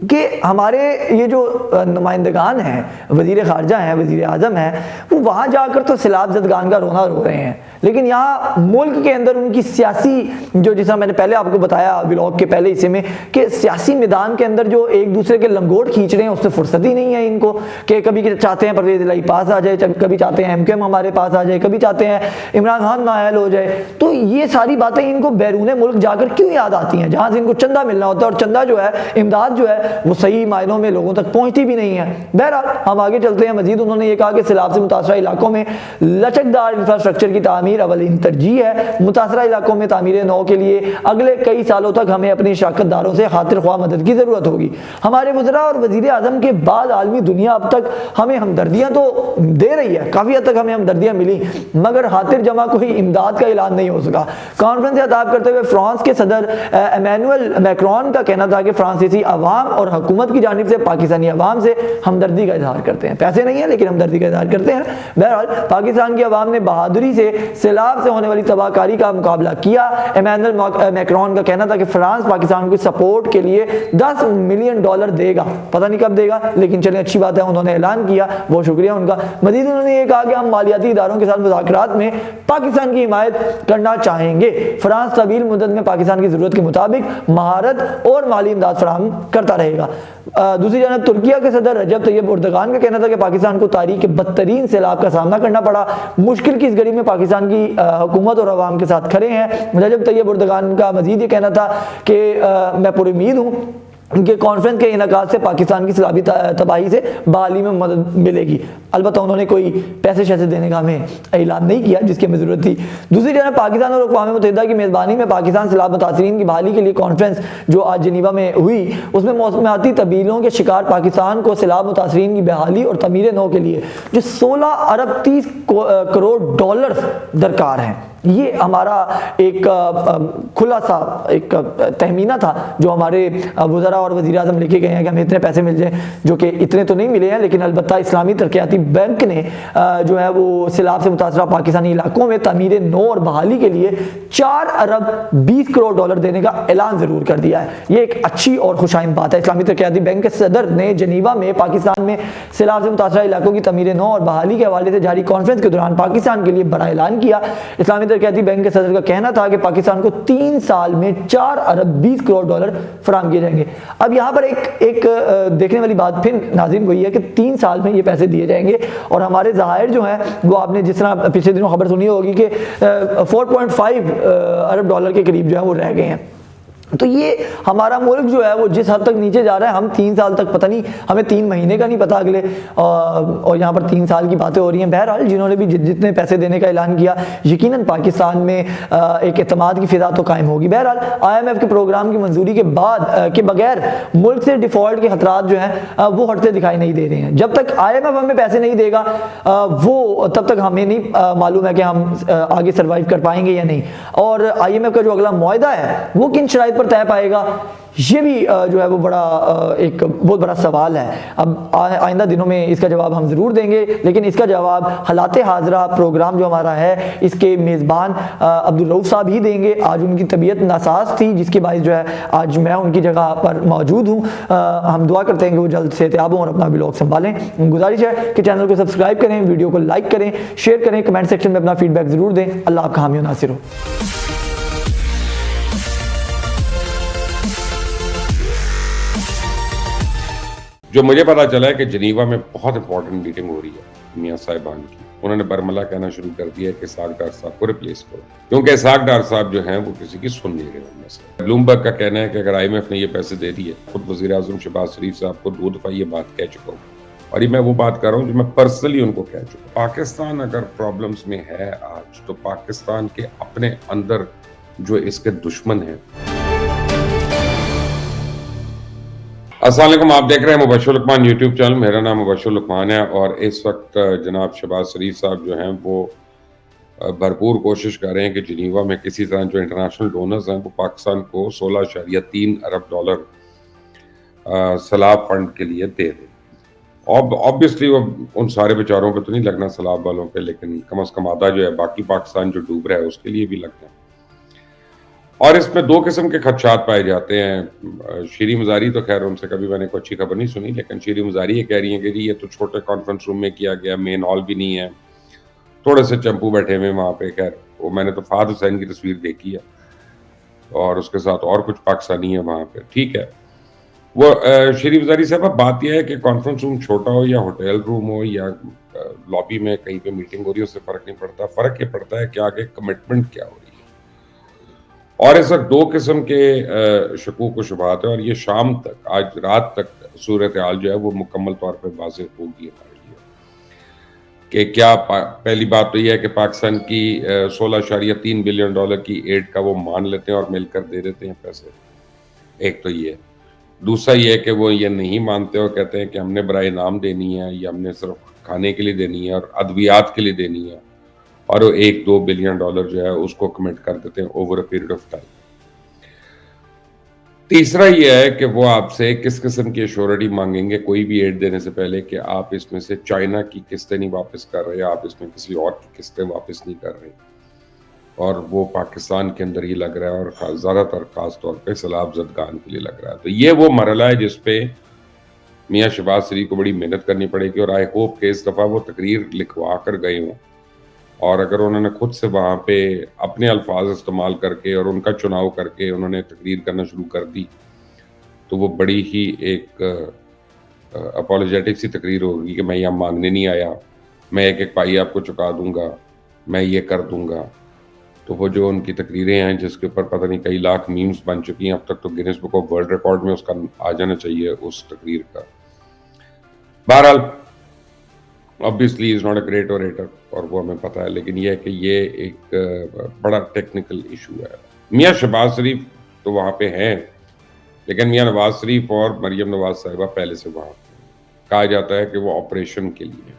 کہ ہمارے یہ جو نمائندگان ہیں، وزیر خارجہ ہیں، وزیر اعظم ہیں، وہ وہاں جا کر تو سیلاب زدگان کا رونا رو رہے ہیں، لیکن یہاں ملک کے اندر ان کی سیاسی جو جس طرح میں نے پہلے آپ کو بتایا ولاگ کے پہلے حصے میں کہ سیاسی میدان کے اندر جو ایک دوسرے کے لنگوٹ کھینچ رہے ہیں اس سے فرصت ہی نہیں ہے ان کو، کہ کبھی چاہتے ہیں پرویز الہی پاس آ جائے، کبھی چاہتے ہیں MQM ہمارے پاس آ جائے، کبھی چاہتے ہیں عمران خان نااہل ہو جائے. تو یہ ساری باتیں ان کو بیرون ملک جا کر کیوں یاد آتی ہیں جہاں سے ان کو چندہ ملنا ہوتا ہے، اور چندہ جو ہے، امداد جو ہے وہ صحیح معنوں میں لوگوں تک پہنچتی بھی نہیں ہے. بہرحال ہم آگے چلتے ہیں. مزید انہوں نے یہ کہا کہ سیلاب سے متاثرہ علاقوں میں لچکدار انفراسٹرکچر کی تعمیر اولین ترجیح ہے. متاثرہ علاقوں میں تعمیر نو کے لیے اگلے کئی سالوں تک ہمیں اپنی شراکت داروں سے خاطر خواہ مدد کی ضرورت ہوگی. ہمارے وزراء اور وزیر اعظم کے بعد عالمی دنیا اب تک ہمیں ہمدردیاں تو دے رہی ہے، کافی حد تک ہمیں ہمدردیاں ملی، مگر خاطر جمع کوئی امداد کا اعلان نہیں ہو سکا. کانفرنس سے خطاب کرتے ہوئے فرانس کے صدر ایمینوئل میکرون کا کہنا تھا کہ فرانسیسی عوام اور حکومت کی جانب سے پاکستانی عوام سے ہمدردی کا اظہار کرتے ہیں. پیسے نہیں ہیں لیکن ہمدردی کا اظہار کرتے ہیں. بہرحال پاکستان کی عوام نے بہادری سے سیلاب سے ہونے والی تباہ کاری کا مقابلہ کیا۔ ایمانوئل میکرون کا کہنا تھا کہ فرانس پاکستان کو سپورٹ کے لیے $10 ملین دے گا، پتہ نہیں کب دے گا، لیکن چلیں اچھی بات ہے انہوں نے اعلان کیا، بہت شکریہ ان کا۔ مزید انہوں نے یہ کہا کہ ہم مالیاتی اداروں کے ساتھ مذاکرات میں پاکستان کی حمایت کرنا چاہیں گے۔ فرانس طویل مدت میں پاکستان کی ضرورت کے مطابق مہارت اور مالی امداد فراہم کرتا رہے گا۔ دوسری جانب ترکیہ کے صدر رجب طیب اردگان کا کہنا تھا کہ پاکستان کو تاریخ کے بدترین سیلاب کا سامنا کرنا پڑا، مشکل کی اس گھڑی میں پاکستان کی حکومت اور عوام کے ساتھ کھڑے ہیں۔ رجب طیب اردگان کا مزید یہ کہنا تھا کہ میں پر امید ہوں ان کے کانفرنس کے انعقاد سے پاکستان کی سیلابی تباہی سے بحالی میں مدد ملے گی۔ البتہ انہوں نے کوئی پیسے شیسے دینے کا ہمیں اعلان نہیں کیا جس کی ہمیں ضرورت تھی۔ دوسری جانب پاکستان اور اقوام متحدہ کی میزبانی میں پاکستان سیلاب متاثرین کی بحالی کے لیے کانفرنس جو آج جنیوا میں ہوئی، اس میں موسمیاتی تبدیلیوں کے شکار پاکستان کو سیلاب متاثرین کی بحالی اور تعمیر نو کے لیے جو $16 کروڑ درکار ہیں، یہ ہمارا ایک کھلا سا ایک تخمینہ تھا جو ہمارے وزراء اور وزیر اعظم لے کے گئے ہیں کہ ہمیں اتنے پیسے مل جائیں، جو کہ اتنے تو نہیں ملے ہیں، لیکن البتہ اسلامی ترقیاتی بینک نے جو ہے وہ سیلاب سے متاثرہ پاکستانی علاقوں میں تعمیر نو اور بحالی کے لیے $4 کروڑ دینے کا اعلان ضرور کر دیا ہے۔ یہ ایک اچھی اور خوشائند بات ہے۔ اسلامی ترقیاتی بینک کے صدر نے جنیوا میں پاکستان میں سیلاب سے متاثرہ علاقوں کی تعمیر نو اور بحالی کے حوالے سے جاری کانفرنس کے دوران پاکستان کے لیے بڑا اعلان کیا۔ اسلامی ترقیاتی بینک کے صدر کا کہنا تھا کہ پاکستان کو 3 سال میں $4 کروڑ فراہم کیے جائیں گے۔ اب یہاں پر ایک دیکھنے والی بات پھر ناظرین وہی ہے کہ 3 سال میں یہ پیسے دیے جائیں گے، اور ہمارے ذخائر جو ہیں وہ آپ نے جس طرح پچھلے دنوں خبر سنی ہوگی کہ $4.5 ارب کے قریب جو ہے وہ رہ گئے ہیں۔ تو یہ ہمارا ملک جو ہے وہ جس حد تک نیچے جا رہا ہے، ہم 3 سال تک پتہ نہیں، ہمیں 3 مہینے کا نہیں پتہ اگلے، اور یہاں پر 3 سال کی باتیں ہو رہی ہیں۔ بہرحال جنہوں نے بھی جتنے پیسے دینے کا اعلان کیا، یقیناً پاکستان میں ایک اعتماد کی فضا تو قائم ہوگی۔ بہرحال IMF کے پروگرام کی منظوری کے بعد کے بغیر ملک سے ڈیفالٹ کے خطرات جو ہیں وہ ہٹتے دکھائی نہیں دے رہے ہیں۔ جب تک IMF ہمیں پیسے نہیں دے گا وہ تب تک ہمیں نہیں معلوم ہے کہ ہم آگے سروائیو کر پائیں گے یا نہیں، اور IMF کا جو اگلا معاہدہ ہے وہ کن شرائط پر طے پائے گا، یہ بھی جو ہے وہ بڑا ایک بہت بڑا سوال ہے۔ اب آئندہ دنوں میں اس کا جواب ہم ضرور دیں گے، لیکن اس کا جواب حالات حاضرہ پروگرام جو ہمارا ہے اس کے میزبان عبدالرؤف صاحب ہی دیں گے۔ آج ان کی طبیعت ناساز تھی جس کے باعث جو ہے آج میں ان کی جگہ پر موجود ہوں۔ ہم دعا کرتے ہیں کہ وہ جلد صحتیاب ہوں اور اپنا بلاگ سنبھالیں۔ گزارش ہے کہ چینل کو سبسکرائب کریں، ویڈیو کو لائک کریں، شیئر کریں، کمنٹ سیکشن میں اپنا فیڈ بیک ضرور دیں۔ اللہ آپ کا حامی و ناصر ہو۔ جو مجھے پتا چلا ہے کہ جنیوا میں بہت امپورٹنٹ میٹنگ ہو رہی ہے میاں صاحبان کی، انہوں نے برملا کہنا شروع کر دیا ہے کہ اسحاق ڈار صاحب کو ریپلیس کرو، کیونکہ اسحاق ڈار صاحب جو ہیں وہ کسی کی سن نہیں رہے ان میں سے۔ بلومبرگ کا کہنا ہے کہ اگر IMF نے یہ پیسے دے دیے، خود وزیر اعظم شہباز شریف صاحب کو 2 دفعہ یہ بات کہہ چکا ہوں، اور یہ میں وہ بات کر رہا ہوں جو میں پرسنلی ان کو کہہ چکا ہوں۔ پاکستان اگر پرابلمز میں ہے آج، تو پاکستان کے اپنے اندر جو اس کے دشمن ہیں۔ السلام علیکم، آپ دیکھ رہے ہیں مبشر لقمان یوٹیوب چینل، میرا نام مبشر لقمان ہے، اور اس وقت جناب شہباز شریف صاحب جو ہیں وہ بھرپور کوشش کر رہے ہیں کہ جنیوا میں کسی طرح جو انٹرنیشنل ڈونرز ہیں وہ پاکستان کو $16.3 ارب سیلاب فنڈ کے لیے دے دیں۔ آبویسلی وہ ان سارے بیچاروں پہ تو نہیں لگنا سیلاب والوں پہ، لیکن کم از کم آدھا جو ہے باقی پاکستان جو ڈوب رہا ہے اس کے لیے بھی لگنا ہے۔ اور اس میں 2 قسم کے خدشات پائے جاتے ہیں۔ شیریں مزاری تو خیر ان سے کبھی میں نے کوئی اچھی خبر نہیں سنی، لیکن شیریں مزاری یہ کہہ رہی ہیں کہ جی یہ تو چھوٹے کانفرنس روم میں کیا گیا، مین ہال بھی نہیں ہے، تھوڑے سے چمپو بیٹھے ہوئے وہاں پہ۔ خیر وہ میں نے تو فہد حسین کی تصویر دیکھی ہے اور اس کے ساتھ اور کچھ پاکستانی ہیں وہاں پہ، ٹھیک ہے۔ وہ شیریں مزاری صاحب بات یہ ہے کہ کانفرنس روم چھوٹا ہو یا ہوٹل روم ہو یا لابی میں کہیں پہ میٹنگ ہو رہی ہے، اس سے فرق نہیں پڑتا۔ فرق یہ پڑتا ہے کہ آگے کمٹمنٹ کیا ہو رہی ہے۔ اور اس وقت 2 قسم کے شکوک و شبہات ہیں، اور یہ شام تک، آج رات تک صورتحال جو ہے وہ مکمل طور پہ واضح ہوگی ہمارے لیے کہ کیا پہلی بات تو یہ ہے کہ پاکستان کی $16.3 بلین کی ایڈ کا وہ مان لیتے ہیں اور مل کر دے دیتے ہیں پیسے، ایک تو یہ ہے۔ دوسرا یہ ہے کہ وہ یہ نہیں مانتے اور کہتے ہیں کہ ہم نے برائے نام دینی ہے یا ہم نے صرف کھانے کے لیے دینی ہے اور ادویات کے لیے دینی ہے، اور وہ $1-2 بلین جو ہے اس کو کمٹ کر دیتے ہیں over a period of time. تیسرا یہ ہے کہ وہ آپ سے کس قسم کی ایشورٹی مانگیں گے کوئی بھی ایڈ دینے سے پہلے کہ آپ اس میں سے چائنا کی قسطیں نہیں واپس کر رہے، آپ اس میں کسی اور کی قسطیں واپس نہیں کر رہے۔ اور وہ پاکستان کے اندر ہی لگ رہا ہے، اور زیادہ تر خاص طور پہ سیلاب زدگان کے لیے لگ رہا ہے. تو یہ وہ مرحلہ ہے جس پہ میاں شہباز شریف کو بڑی محنت کرنی پڑے گی، اور آئی ہوپ کہ اس دفعہ وہ تقریر لکھوا کر گئے ہوں، اور اگر انہوں نے خود سے وہاں پہ اپنے الفاظ استعمال کر کے اور ان کا چناؤ کر کے انہوں نے تقریر کرنا شروع کر دی تو وہ بڑی ہی ایک اپولوجیٹک سی تقریر ہوگی کہ میں یہاں مانگنے نہیں آیا، میں ایک ایک پائی آپ کو چکا دوں گا، میں یہ کر دوں گا. تو وہ جو ان کی تقریریں ہیں جس کے اوپر پتہ نہیں کئی لاکھ میمز بن چکی ہیں اب تک، تو grains book of world record میں اس کا آ جانا چاہیے اس تقریر کا. بہرحال obviously is not a great orator اور وہ ہمیں پتہ ہے، لیکن یہ ہے کہ یہ ایک بڑا ٹیکنیکل ایشو ہے. میاں شہباز شریف تو وہاں پہ ہیں، لیکن میاں نواز شریف اور مریم نواز صاحبہ پہلے سے وہاں پہ کہا جاتا ہے کہ وہ آپریشن کے لیے.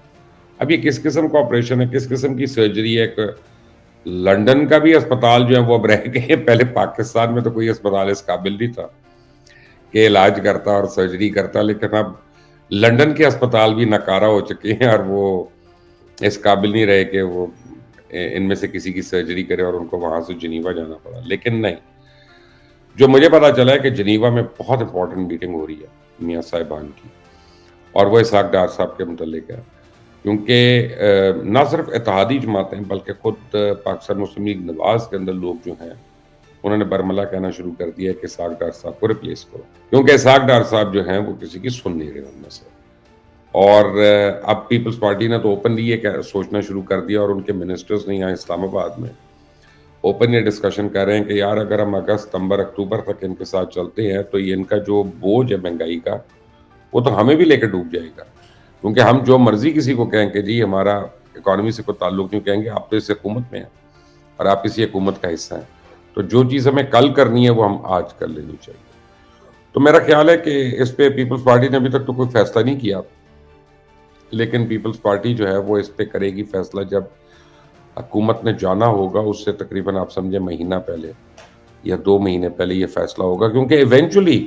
اب یہ کس قسم کا آپریشن ہے، کس قسم کی سرجری ہے؟ کہ لنڈن کا بھی اسپتال جو ہے وہ اب رہ گئے، پہلے پاکستان میں تو کوئی اسپتال اس قابل نہیں تھا کہ علاج کرتا اور سرجری کرتا، لیکن اب لنڈن کے اسپتال بھی ناکارہ ہو چکے ہیں اور وہ اس قابل نہیں رہے کہ وہ ان میں سے کسی کی سرجری کرے، اور ان کو وہاں سے جنیوا جانا پڑا. لیکن نہیں، جو مجھے پتا چلا ہے کہ جنیوا میں بہت امپورٹنٹ میٹنگ ہو رہی ہے میاں صاحبان کی، اور وہ اسحاق ڈار صاحب کے متعلق ہے، کیونکہ نہ صرف اتحادی جماعتیں بلکہ خود پاکستان مسلم لیگ نواز کے اندر لوگ جو ہیں انہوں نے برملا کہنا شروع کر دیا ہے کہ اسحاق ڈار صاحب کو ریپلیس کرو، کیونکہ اسحاق ڈار صاحب جو ہیں وہ کسی کی سن نہیں رہے ان میں سے. اور اب پیپلز پارٹی نے تو اوپنلی یہ سوچنا شروع کر دیا، اور ان کے منسٹرز نے یہاں اسلام آباد میں اوپن یہ ڈسکشن کر رہے ہیں کہ یار اگر ہم اگست ستمبر اکتوبر تک ان کے ساتھ چلتے ہیں تو یہ ان کا جو بوجھ ہے مہنگائی کا وہ تو ہمیں بھی لے کے ڈوب جائے گا، کیونکہ ہم جو مرضی کسی کو کہیں کہ جی ہمارا اکانومی سے کوئی تعلق نہیں، کہیں گے آپ تو اس حکومت میں ہیں اور آپ اسی حکومت کا حصہ ہیں، تو جو چیز ہمیں کل کرنی ہے وہ ہم آج کر لینی چاہیے. تو میرا خیال ہے کہ اس پہ پیپلز پارٹی نے ابھی تک تو کوئی فیصلہ نہیں کیا، لیکن پیپلز پارٹی جو ہے وہ اس پہ کرے گی فیصلہ جب حکومت نے جانا ہوگا، اس سے تقریباً آپ سمجھیں مہینہ پہلے یا 2 مہینے پہلے یہ فیصلہ ہوگا، کیونکہ ایونچولی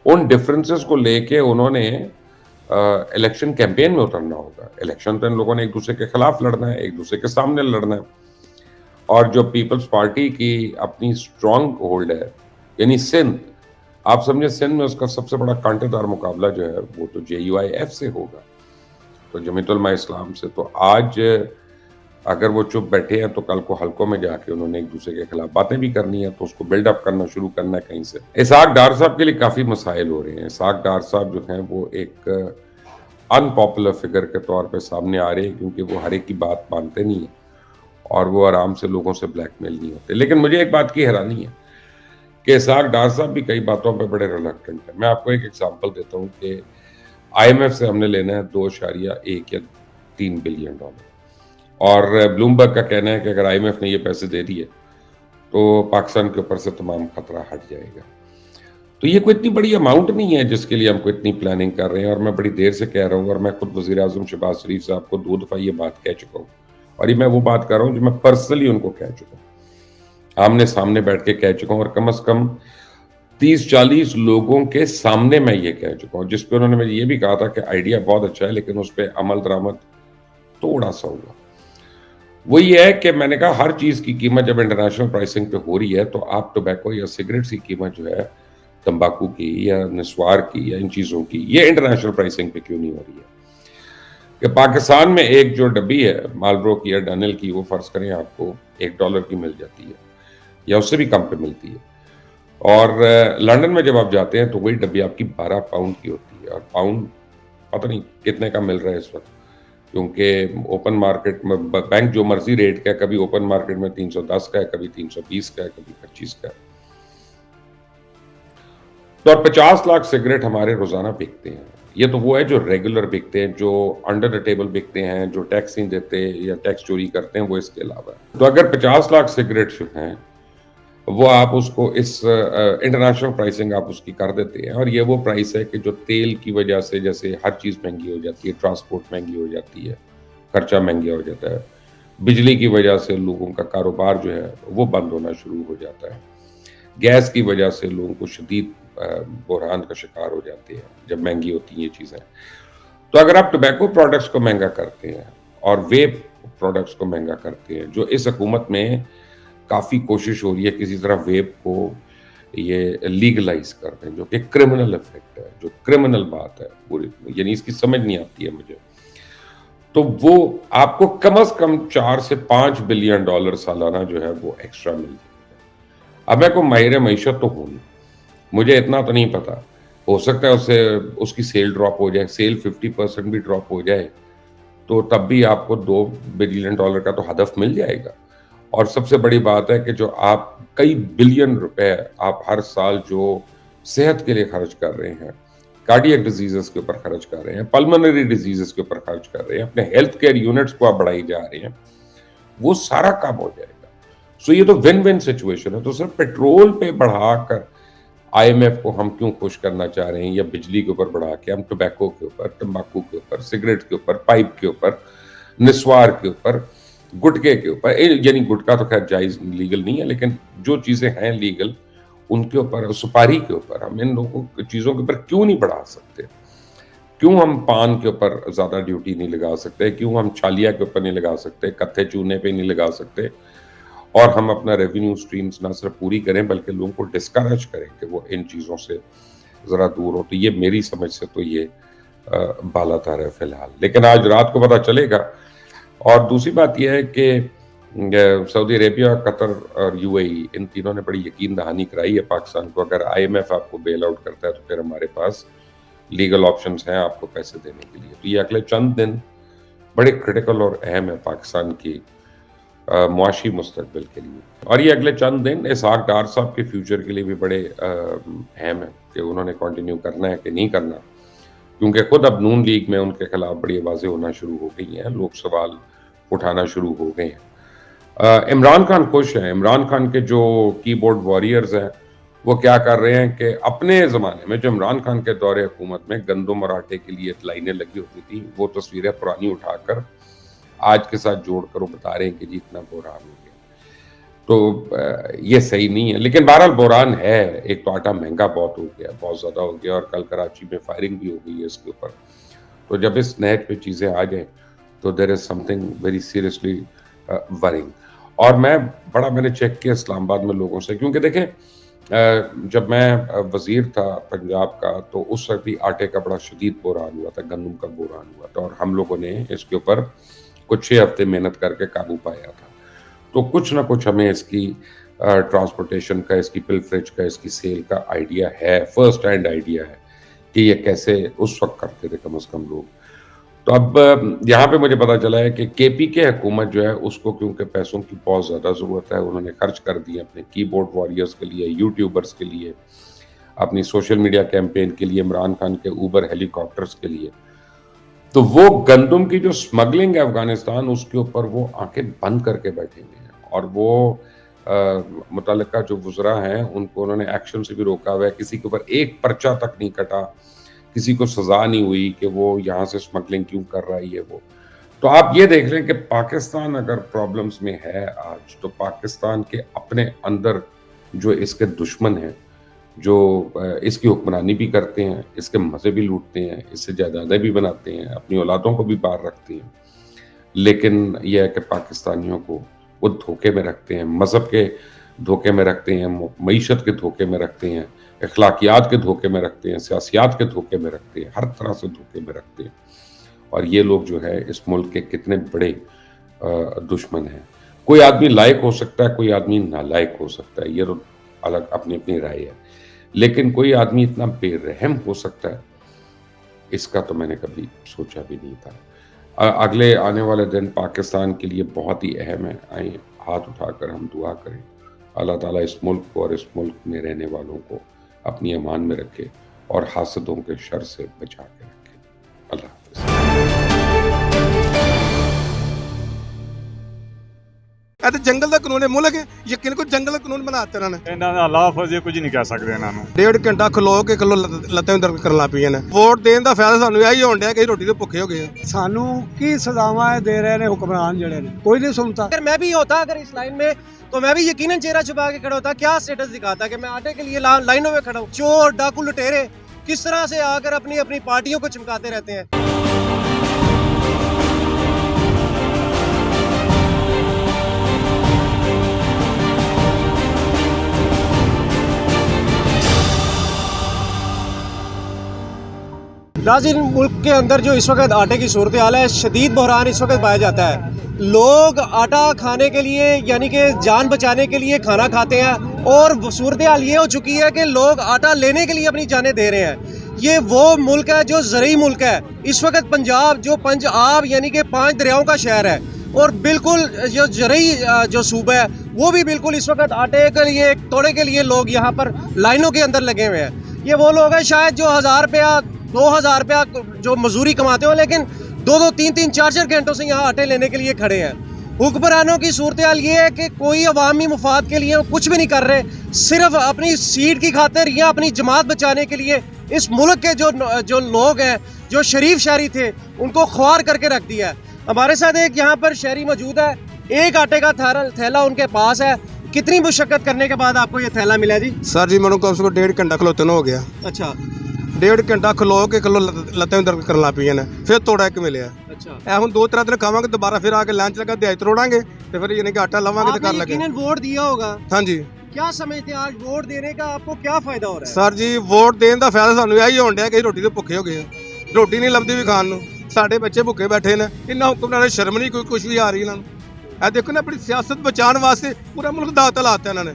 ان ڈفرینسز کو لے کے انہوں نے الیکشن کیمپین میں اترنا ہوگا. الیکشن تو ان لوگوں نے ایک دوسرے کے خلاف لڑنا ہے، ایک دوسرے کے سامنے لڑنا ہے، اور جو پیپلز پارٹی کی اپنی اسٹرانگ ہولڈ ہے یعنی سندھ، آپ سمجھیں سندھ میں اس کا سب سے بڑا کانٹے دار مقابلہ جو ہے وہ تو JUIF سے ہوگا، تو جمیعت علماء اسلام سے. تو آج اگر وہ چپ بیٹھے ہیں تو کل کو حلقوں میں جا کے انہوں نے ایک دوسرے کے خلاف باتیں بھی کرنی ہیں، تو اس کو بلڈ اپ کرنا شروع کرنا ہے کہیں سے. اسحاق ڈار صاحب کے لیے کافی مسائل ہو رہے ہیں. اسحاق ڈار صاحب جو ہیں وہ ایک ان پاپولر فگر کے طور پہ سامنے آ رہے ہیں، کیونکہ وہ ہر ایک کی بات مانتے نہیں ہیں اور وہ آرام سے لوگوں سے بلیک میل نہیں ہوتے. لیکن مجھے ایک بات کی حیرانی ہے کہ اسحاق ڈار صاحب بھی کئی باتوں پہ بڑے ریلیکٹنٹ ہیں. میں آپ کو ایک ایگزامپل دیتا ہوں کہ IMF سے ہم نے لینا ہے $2.1 یا $3 بلین، اور بلومبرگ کا کہنا ہے کہ اگر IMF نے یہ پیسے دے دیے تو پاکستان کے اوپر سے تمام خطرہ ہٹ جائے گا. تو یہ کوئی اتنی بڑی اماؤنٹ نہیں ہے جس کے لیے ہم کو اتنی پلاننگ کر رہے ہیں، اور میں بڑی دیر سے کہہ رہا ہوں، اور میں خود وزیر اعظم شہباز شریف صاحب کو 2 دفعہ یہ بات کہہ چکا ہوں، اور یہ میں وہ بات کر رہا ہوں جو میں پرسنلی ان کو کہہ چکا ہوں، آمنے سامنے بیٹھ کے کہہ چکا ہوں، اور کم از کم 30-40 لوگوں کے سامنے میں یہ کہہ چکا ہوں، جس پہ انہوں نے مجھے یہ بھی کہا تھا کہ آئیڈیا بہت اچھا ہے لیکن اس پہ عمل درآمد تھوڑا سا ہوگا. وہ یہ ہے کہ میں نے کہا ہر چیز کی قیمت جب انٹرنیشنل پرائسنگ پہ ہو رہی ہے تو آپ ٹوبیکو یا سگریٹ کی قیمت جو ہے تمباکو کی یا نسوار کی یا ان چیزوں کی یہ انٹرنیشنل پرائسنگ پہ کیوں نہیں ہو رہی ہے؟ کہ پاکستان میں ایک جو ڈبی ہے مالبرو کی یا ڈانل کی، وہ فرض کریں آپ کو $1 کی مل جاتی ہے یا اس سے بھی کم پہ ملتی ہے، اور لنڈن میں جب آپ جاتے ہیں تو وہی ڈبی آپ کی 12 پاؤنڈ کی ہوتی ہے، اور پاؤنڈ پتہ نہیں کتنے کا مل رہا ہے اس وقت، کیونکہ اوپن مارکیٹ میں بینک جو مرضی ریٹ کا ہے، کبھی اوپن مارکیٹ میں 310 کا ہے، کبھی 320 کا ہے، کبھی 25 کا ہے. تو اور 50 لاکھ سگریٹ ہمارے روزانہ بکتے ہیں. یہ تو وہ ہے جو ریگولر بکتے ہیں، جو انڈر دا ٹیبل بکتے ہیں، جو ٹیکس نہیں دیتے یا ٹیکس چوری کرتے ہیں، وہ اس کے علاوہ ہے. تو اگر 50 لاکھ سگریٹ جو ہیں وہ آپ اس کو اس انٹرنیشنل پرائسنگ آپ اس کی کر دیتے ہیں، اور یہ وہ پرائس ہے کہ جو تیل کی وجہ سے جیسے ہر چیز مہنگی ہو جاتی ہے، ٹرانسپورٹ مہنگی ہو جاتی ہے، خرچہ مہنگا ہو جاتا ہے، بجلی کی وجہ سے لوگوں کا کاروبار جو ہے وہ بند ہونا شروع ہو جاتا ہے، گیس کی وجہ سے لوگوں کو شدید بحران کا شکار ہو جاتے ہیں جب مہنگی ہوتی ہیں یہ چیزیں. تو اگر آپ ٹوبیکو پروڈکٹس کو مہنگا کرتے ہیں اور ویپ پروڈکٹس کو مہنگا کرتے ہیں، جو اس حکومت میں काफ़ी कोशिश हो रही है किसी तरह वेब को ये लीगलाइज कर दें, जो कि क्रिमिनल इफेक्ट है, जो क्रिमिनल बात है पूरी, यानी इसकी समझ नहीं आती है मुझे। तो वो आपको कम से कम 4 से 5 बिलियन डॉलर सालाना जो है वो एक्स्ट्रा मिल जाएगा। अब मैं को माहिर मईशत तो हूँ नहीं, मुझे इतना तो नहीं पता, हो सकता है उसकी सेल ड्रॉप हो जाए, सेल 50% भी ड्रॉप हो जाए तो तब भी आपको 2 बिलियन डॉलर का तो हदफ मिल जाएगा। और सबसे बड़ी बात है कि जो आप कई बिलियन रुपए आप हर साल जो सेहत के लिए खर्च कर रहे हैं, कार्डियक डिजीजेस के ऊपर खर्च कर रहे हैं, पल्मोनरी डिजीजेस के ऊपर खर्च कर रहे हैं, अपने हेल्थ केयर यूनिट्स को आप बढ़ाई जा रहे हैं, वो सारा कम हो जाएगा। सो ये तो विन विन सिचुएशन है। तो सिर्फ पेट्रोल पे बढ़ाकर IMF को हम क्यों खुश करना चाह रहे हैं, या बिजली के ऊपर बढ़ा के हम टोबैको के ऊपर, तंबाकू के ऊपर, सिगरेट के ऊपर, पाइप के ऊपर, निस्वार के ऊपर, गुटके के ऊपर, यानी गुटका तो खैर जायज लीगल नहीं है, लेकिन जो चीजें हैं लीगल उनके ऊपर, सुपारी के ऊपर, हम इन लोगों चीजों के ऊपर क्यों नहीं बढ़ा सकते? क्यों हम पान के ऊपर ज्यादा ड्यूटी नहीं लगा सकते? क्यों हम छालिया के ऊपर नहीं लगा सकते? कत्थे चूने पे नहीं लगा सकते? और हम अपना रेवेन्यू स्ट्रीम्स ना सिर्फ पूरी करें बल्कि लोगों को डिस्करेज करें कि वो इन चीज़ों से ज़रा दूर हो। तो ये मेरी समझ से तो ये बालातर है फिलहाल, लेकिन आज रात को पता चलेगा। और दूसरी बात यह है कि सऊदी अरेबिया, कतर और UAE, इन तीनों ने बड़ी यकीन दहानी कराई है पाकिस्तान को। अगर IMF आपको बेल आउट करता है तो फिर हमारे पास लीगल ऑप्शंस हैं आपको पैसे देने के लिए। तो ये अगले चंद दिन बड़े क्रिटिकल और अहम है पाकिस्तान की मुआशी मुस्तकबिल के लिए। और ये अगले चंद दिन इसहाक डार साहब के फ्यूचर के लिए भी बड़े अहम है कि उन्होंने कंटिन्यू करना है कि नहीं करना, क्योंकि खुद अब नून लीग में उनके खिलाफ बड़ी आवाज़ें होना शुरू हो गई हैं, लोग सवाल उठाना शुरू हो गए हैं। इमरान खान खुश हैं। इमरान खान के जो कीबोर्ड वॉरियर्स हैं वो क्या कर रहे हैं कि अपने ज़माने में जो इमरान खान के दौरे हुकूमत में गंदम और आटे के लिए लाइनें लगी होती थी, वो तस्वीरें पुरानी उठाकर आज के साथ जोड़कर वो बता रहे हैं कि जी इतना बुहरान हो गया। तो ये सही नहीं है, लेकिन बहरहाल बुहरान है। एक तो आटा महंगा बहुत हो गया, बहुत ज़्यादा हो गया, और कल कराची में फायरिंग भी हो गई है इसके ऊपर। तो जब इस नहज पे चीज़ें आ जाए तो there is something very seriously worrying. और मैंने चेक किया इस्लामाबाद में लोगों से, क्योंकि देखें जब मैं वज़ीर था पंजाब का तो उस वक्त भी आटे का बड़ा शदीद बुहरान हुआ था, गंदम का बुहरान हुआ था, और हम लोगों ने इसके ऊपर कुछ 6 हफ्ते मेहनत करके काबू पाया था। तो कुछ ना कुछ हमें इसकी ट्रांसपोर्टेशन का, इसकी पिलफरेज का, इसकी सेल का आइडिया है, फर्स्ट हैंड आइडिया है कि ये कैसे उस वक्त करते थे कम से कम लोग। तो अब यहाँ पे मुझे पता चला है कि KPK हुकूमत जो है उसको क्योंकि पैसों की बहुत ज़्यादा ज़रूरत है, उन्होंने खर्च कर दिए अपने कीबोर्ड वॉरियर्स के लिए, यूट्यूबर्स के लिए, अपनी सोशल मीडिया कैंपेन के लिए, इमरान खान के ऊबर हेलीकॉप्टर्स के लिए। तो वो गंदम की जो स्मगलिंग है अफगानिस्तान, उसके ऊपर वो आंखें बंद करके बैठे हुए हैं, और वो मुतल्लिका जो वज़रा हैं उनको उन्होंने एक्शन से भी रोका हुआ है। किसी के ऊपर एक पर्चा तक नहीं कटा, किसी को सज़ा नहीं हुई कि वो यहाँ से स्मगलिंग क्यों कर रहा है ये वो। तो आप ये देख लें कि पाकिस्तान अगर प्रॉब्लम्स में है आज, तो पाकिस्तान के अपने अंदर जो इसके दुश्मन हैं, जो इसकी हुक्मरानी भी करते हैं, इसके मज़े भी लूटते हैं, इससे जायदादें भी बनाते हैं, अपनी औलादों को भी बाहर रखते हैं, लेकिन यह है कि पाकिस्तानियों को वो धोखे में रखते हैं, मज़हब के धोखे में रखते हैं, मईशत के धोखे में रखते हैं, अखलाकियात के धोखे में रखते हैं, सियासियात के धोखे में रखते हैं, हर तरह से धोखे में रखते हैं। और ये लोग जो है इस मुल्क के कितने बड़े दुश्मन हैं। कोई आदमी लायक हो सकता है, कोई आदमी नालायक हो सकता है, ये तो अलग अपनी अपनी राय है, लेकिन कोई आदमी इतना बेरहम हो सकता है, इसका तो मैंने कभी सोचा भी नहीं था। अगले आने वाले दिन पाकिस्तान के लिए बहुत ही अहम है। आए हाथ उठाकर हम दुआ करें, अल्लाह ताला इस मुल्क को और इस मुल्क में रहने वालों को अपनी अमान में रखे और हासदों के शर से बचा के रखे। अल्लाह ਇਹ ਜੰਗਲ ਦਾ ਕਾਨੂੰਨ ਹੈ, ਮੁਲਕ ਹੈ ਯਕੀਨ ਕੋ ਜੰਗਲ ਦਾ ਕਾਨੂੰਨ ਬਣਾਤਾ ਇਹਨਾਂ ਨੇ। ਇਹਨਾਂ ਦਾ ਲਾਫ ਅਜੇ ਕੁਝ ਨਹੀਂ ਕਹਿ ਸਕਦੇ ਇਹਨਾਂ ਨੂੰ। 1.5 ਘੰਟਾ ਖਲੋ ਕੇ ਲੱਤਾਂ ਵੀ ਦਰਦ ਕਰਨ ਲੱਗ ਪਈਆਂ ਨੇ। ਵੋਟ ਦੇਣ ਦਾ ਫਾਇਦਾ ਸਾਨੂੰ ਇਹੀ ਹੋਣ ਡਿਆ ਕਿ ਰੋਟੀ ਦੇ ਭੁੱਖੇ ਹੋ ਗਏ ਆ। ਸਾਨੂੰ ਕੀ ਸਜ਼ਾਵਾਂ ਦੇ ਰਹੇ ਨੇ ਹੁਕਮਰਾਨ ਜਿਹੜੇ ਨੇ, ਕੋਈ नहीं सुनता। अगर मैं भी होता अगर इस लाइन में तो मैं भी यकीनन चेहरा छुपा के खड़ा होता। क्या स्टेटस दिखाता कि मैं आटे के लिए लाइनों में खड़ा हूँ। चोर डाकू लुटेरे किस तरह से आकर अपनी अपनी पार्टियों को चमकाते रहते हैं। नाज़रीन, मुल्क के अंदर जो इस वक्त आटे की सूरत हाल है, शदीद बहरान इस वक्त पाया जाता है। लोग आटा खाने के लिए यानी कि जान बचाने के लिए खाना खाते हैं, और सूरत हाल ये हो चुकी है कि लोग आटा लेने के लिए अपनी जानें दे रहे हैं। ये वो मुल्क है जो ज़रूरी मुल्क है। इस वक्त पंजाब जो पंजाब यानी कि 5 दरियाओं का शहर है, और बिल्कुल जो ज़रूरी जो सूबा है वो भी बिल्कुल इस वक्त आटे के लिए तोड़े के लिए लोग यहाँ पर लाइनों के अंदर लगे हुए हैं। ये वो लोग हैं शायद जो 1000 रुपया 2000 रुपया जो मजदूरी कमाते हो, लेकिन 2-2 3-3 4-4 घंटों से यहाँ आटे लेने के लिए खड़े हैं। हुक्मरानों की सूरत हाल ये है कि कोई अवामी मुफाद के लिए कुछ भी नहीं कर रहे, सिर्फ अपनी सीट की खातिर या अपनी जमात बचाने के लिए इस मुल्क के जो लोग हैं, जो शरीफ शहरी थे, उनको ख्वार करके रख दिया है। हमारे साथ एक यहाँ पर शहरी मौजूद है, एक आटे का थैला उनके पास है। कितनी मुशक्कत करने के बाद आपको ये थैला मिला जी? सर जी मैंने कम से कम 1.5 घंटा खलोते हो गया। अच्छा, 1.5 घंटा ਖਲੋ ਕੇ ਕਿਲੋ ਲੱਤਾਂ ਦਰਦ ਕਰਨ ਲੱਗ ਪਈਆਂ ਨੇ, ਫਿਰ ਤੋੜਾ ਇੱਕ ਮਿਲਿਆ। अच्छा। ਇਹ ਹੁਣ 2-3 ਦਿਨ ਖਾਵਾਂਗੇ, ਦੁਬਾਰਾ ਫਿਰ ਆ ਕੇ ਲੰਚ ਲਗਾ ਦਿਹਾੜੀ ਤੋੜਾਂਗੇ ਤੇ ਫਿਰ ਯਾਨੀ ਕਿ ਆਟਾ ਲਾਵਾਂਗੇ ਤੇ ਕਰ आपने ਲਾਂਗੇ। यकीनन वोट दिया होगा, ਹਾਂਜੀ क्या समझते हैं आज वोट देने का आपको क्या फायदा हो रहा है? ਸਰ ਜੀ ਵੋਟ ਦੇਣ ਦਾ ਫਾਇਦਾ ਸਾਨੂੰ ਇਹੀ ਹੋਣ ਡਿਆ ਕਿ ਰੋਟੀ ਤੋਂ ਭੁੱਖੇ ਹੋ ਗਏ ਆ। ਰੋਟੀ ਨਹੀਂ ਲੱਭਦੀ ਵੀ ਖਾਣ ਨੂੰ, ਸਾਡੇ ਬੱਚੇ ਭੁੱਖੇ ਬੈਠੇ ਨੇ। ਇਹਨਾਂ ਹੁਕਮਰਾਨਾਂ ਨੂੰ ਸ਼ਰਮ ਨਹੀਂ, ਕੋਈ ਕੁਝ ਵੀ ਆ ਰਹੀ ਇਹਨਾਂ ਨੂੰ। ਇਹ ਦੇਖੋ ਨਾ, ਆਪਣੀ ਸਿਆਸਤ ਬਚਾਉਣ ਵਾਸਤੇ ਪੂਰਾ ਮੁਲਕ ਦਾ ਹੱਥ ਲਾਤਾ ਇਹਨਾਂ ਨੇ।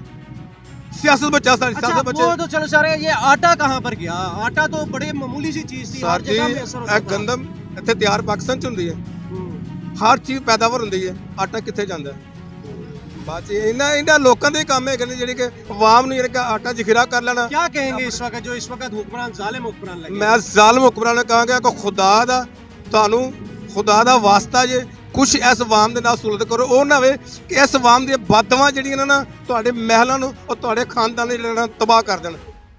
सियासत बचा सारी अच्छा, सियासत बचे। वो तो चलो सारे, ये आटा कहाँ पर गया? आटा तो बड़े मामूली सी चीज थी, हर सर जी जगह मैसर होता ਇਹ था। ਗੰਦਮ ਇੱਥੇ ਤਿਆਰ ਪਾਕਿਸਤਾਨ ਚ ਹੁੰਦੀ ਹੈ, ਹਰ ਚੀਜ਼ ਪੈਦਾਵਾਰ ਹੁੰਦੀ ਹੈ। ਆਟਾ ਕਿੱਥੇ ਜਾਂਦਾ ਹੈ? ਬਾਅਦ ਚ ਇਹਨਾਂ ਲੋਕਾਂ ਦੇ ਕੰਮ ਹੈਗੇ ਨੇ ਜਿਹੜੇ ਕਿ ਆਵਾਮ ਨੂੰ ਜਿਹੜਾ ਆਟਾ ਜ਼ਖੀਰਾ ਕਰ ਲੈਣਾ। क्या कहेंगे इस वक्त जो इस वक्त हुक्मरान जालिम हुक्मरान लगे? ਮੈਂ ਜ਼ਾਲਮ ਹੁਕਮਰਾਨ ਨੂੰ ਕਹਾਂਗਾ ਕਿ ਖੁਦਾ ਦਾ ਤੁਹਾਨੂੰ ਖੁਦਾ ਦਾ ਵਾਸਤਾ ਜੇ ਕੁਛ ਇਸ ਆਵਾਮ ਦੇ ਨਾਲ ਸੁਲਤ ਕਰੋ। ਉਹ ਨਾ ਹੋਵੇ ਕਿ ਇਸ ਆਵਾਮ ਦੀਆਂ ਬਦਦੁਆਵਾਂ ਜਿਹੜੀਆਂ ਨੇ ਨਾ ਤੁਹਾਡੇ ਮਹਿਲਾਂ ਨੂੰ ਔਰ ਤੁਹਾਡੇ ਖਾਨਦਾਨ ਨੂੰ ਜਿਹੜਾ ਨਾ ਤਬਾਹ ਕਰ ਦੇਣ।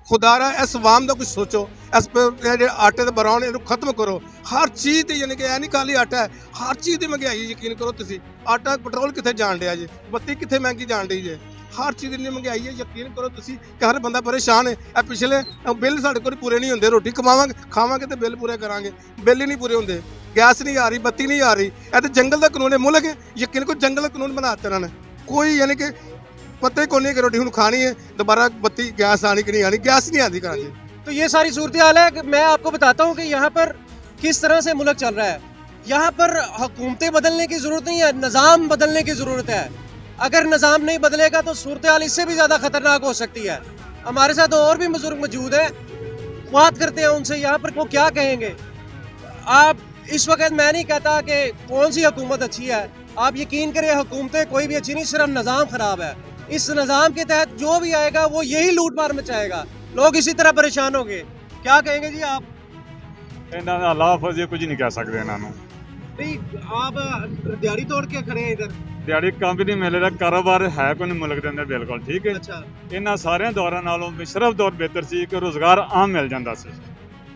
ਖੁਦਾ ਰਾ ਇਸ ਆਵਾਮ ਦਾ ਕੁਝ ਸੋਚੋ। ਇਸ ਜਿਹੜੇ ਆਟੇ ਦੇ ਬਰਾਉਨ ਇਹਨੂੰ ਖਤਮ ਕਰੋ। ਹਰ ਚੀਜ਼ ਤੇ ਯਾਨੀ ਕਿ ਇਹ ਨਹੀਂ ਖਾਲੀ ਆਟਾ ਹੈ, ਹਰ ਚੀਜ਼ ਦੀ ਮਹਿੰਗਾਈ ਯਕੀਨ ਕਰੋ ਤੁਸੀਂ। ਆਟਾ ਪੈਟਰੋਲ ਕਿੱਥੇ ਜਾਣ ਡਿਆ ਜੇ, ਬੱਤੀ ਕਿੱਥੇ ਮਹਿੰਗੀ ਜਾਣ ਡਈ ਜੇ, ਹਰ ਚੀਜ਼ ਦੀ ਮਹਿੰਗਾਈ ਹੈ। ਯਕੀਨ ਕਰੋ ਤੁਸੀਂ ਕਿ ਹਰ ਬੰਦਾ ਪਰੇਸ਼ਾਨ ਹੈ। ਇਹ ਪਿਛਲੇ ਬਿੱਲ ਸਾਡੇ ਕੋਲ ਪੂਰੇ ਨਹੀਂ ਹੁੰਦੇ। ਰੋਟੀ ਕਮਾਵਾਂਗੇ ਖਾਵਾਂਗੇ ਤੇ ਬਿੱਲ ਪੂਰੇ ਕਰਾਂਗੇ, ਬਿੱਲ ਹੀ ਨਹੀਂ ਪੂਰੇ ਹੁੰਦੇ। ਗੈਸ ਨਹੀਂ ਆ ਰਹੀ, ਬੱਤੀ ਨਹੀਂ ਆ ਰਹੀ। ਇਹ ਤਾਂ ਜੰਗਲ ਦਾ ਕਾਨੂੰਨ ਹੈ ਮੁਲਕ। ਯਕੀਨ ਕਰੋ ਜੰਗਲ ਦਾ ਕਾਨੂੰਨ ਬਣਾਤਾ ਇਹਨਾਂ ਨੇ। ਕੋਈ ਯਾਨੀ ਕਿ पता ही नहीं कि रोटी हूँ खानी है, दोबारा बत्ती गैस आनी कि नहीं आनी, गैस नहीं आती कराची। तो ये सारी सूरत हाल है कि मैं आपको बताता हूँ कि यहाँ पर किस तरह से मुल्क चल रहा है। यहाँ पर हुकूमतें बदलने की ज़रूरत नहीं है, निज़ाम बदलने की ज़रूरत है। अगर निज़ाम नहीं बदलेगा तो सूरत हाल इससे भी ज़्यादा ख़तरनाक हो सकती है। हमारे साथ और भी बुजुर्ग मौजूद है, बात करते हैं उनसे। यहाँ पर वो क्या कहेंगे? आप इस वक्त मैं नहीं कहता कि कौन सी हुकूमत अच्छी है, आप यकीन करें हुकूमतें कोई भी अच्छी नहीं, सिर्फ निज़ाम ख़राब है। इस निज़ाम के तहत जो भी आएगा वो यही लूट मार मचाएगा, लोग इसी तरह परेशान होंगे। क्या कहेंगे जी आप? ਇਹਨਾਂ ਦਾ ਲਾਭ ਅਜੇ ਕੁਝ ਨਹੀਂ ਕਹਿ ਸਕਦੇ ਇਹਨਾਂ ਨੂੰ। नहीं, आप दिहाड़ी तोड़ के खड़े हैं इधर। ਦਿਹਾੜੀ ਕੰਮ ਵੀ ਨਹੀਂ ਮਿਲ ਰਿਹਾ, ਕਾਰੋਬਾਰ ਹੈ ਕੋਈ ਨਹੀਂ ਮੁਲਕ ਦੇ ਅੰਦਰ ਬਿਲਕੁਲ ਠੀਕ ਹੈ। अच्छा, ਇਹਨਾਂ ਸਾਰਿਆਂ ਦੌਰਾਂ ਨਾਲੋਂ ਸਿਰਫ ਦੌਰ ਬਿਹਤਰ ਸੀ ਕਿ ਰੋਜ਼ਗਾਰ ਆਮ ਮਿਲ ਜਾਂਦਾ ਸੀ।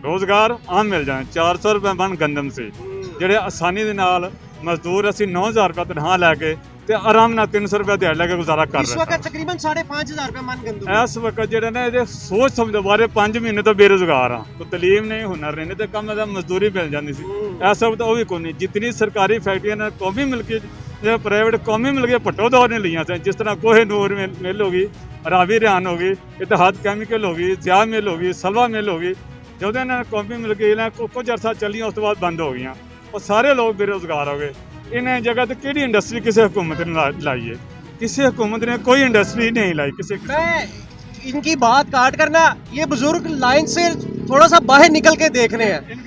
ਰੋਜ਼ਗਾਰ ਆਮ ਮਿਲ ਜਾਂਦਾ। 400 ਰੁਪਏ ਮਨ ਗੰਦਮ ਸੀ, ਜਿਹੜੇ ਆਸਾਨੀ ਦੇ ਨਾਲ ਮਜ਼ਦੂਰ ਅਸੀਂ 9000 ਰੁਪਏ ਤਨਖਾਹ ਲੈ ਕੇ ਤੇ ਆਰਾਮ ਨਾਲ 300 ਰੁਪਏ ਦਿਹਾੜੀ ਲੈ ਕੇ ਗੁਜ਼ਾਰਾ ਕਰ इस ਰਹੇ वक्त ਹਾਂ। तकरीबन 5,500 रुपए मन गंदम है। ਇਸ ਵਕਤ ਜਿਹੜੇ ਨੇ ਇਹਦੇ ਸੋਚ ਸਮਝ ਬਾਰੇ 5 ਮਹੀਨੇ ਤੋਂ ਬੇਰੁਜ਼ਗਾਰ ਆ। ਕੋਈ ਤਲੀਮ ਨਹੀਂ, ਹੁਨਰ ਨਹੀਂ ਤੇ ਕੰਮ ਦਾ ਮਜ਼ਦੂਰੀ ਮਿਲ ਜਾਂਦੀ ਸੀ। ਇਸ ਵਕਤ ਉਹ ਵੀ ਕੋਈ ਨਹੀਂ। ਜਿਤਨੀ ਸਰਕਾਰੀ ਫੈਕਟਰੀਆਂ ਨੇ ਕੌਮੀ ਮਿਲਕੀਅਤ ਜਾਂ ਪ੍ਰਾਈਵੇਟ ਕੌਮੀ ਮਿਲਕੀਅਤ ਪੱਟੋ ਦੌਰ ਨੇ ਲਈਆਂ ਸਨ, ਜਿਸ ਤਰ੍ਹਾਂ ਕੋਹੇ ਨੂਰ ਮਿਲ ਹੋ ਗਈ, ਰਾਵੀ ਰਿਆਨ ਹੋ ਗਈ, ਇਤਿਹਾਦ ਕੈਮੀਕਲ ਹੋ ਗਈ, ਜ਼ਿਆ ਮਿਲ ਹੋ ਗਈ, ਸਲਵਾ ਮਿਲ ਹੋ ਗਈ। ਜਦੋਂ ਇਹਨਾਂ ਨੇ ਕੌਮੀ ਮਿਲਕੀਅਤ ਕੁਝ ਅਰਸਾ ਚੱਲੀਆਂ ਉਸ ਤੋਂ ਬਾਅਦ ਬੰਦ ਹੋ ਗਈਆਂ। ਉਹ ਸਾਰੇ ਲੋਕ ਬੇਰੁਜ਼ਗਾਰ ਹੋ ਗਏ। इन्हें जगह तो केड़ी इंडस्ट्री किसी हुकूमत ने लाई है? किसी हुकूमत ने कोई इंडस्ट्री नहीं लाई किसी। मैं इनकी बात काट कर ना, ये बुजुर्ग लाइन से थोड़ा सा बाहर निकल के देख रहे हैं।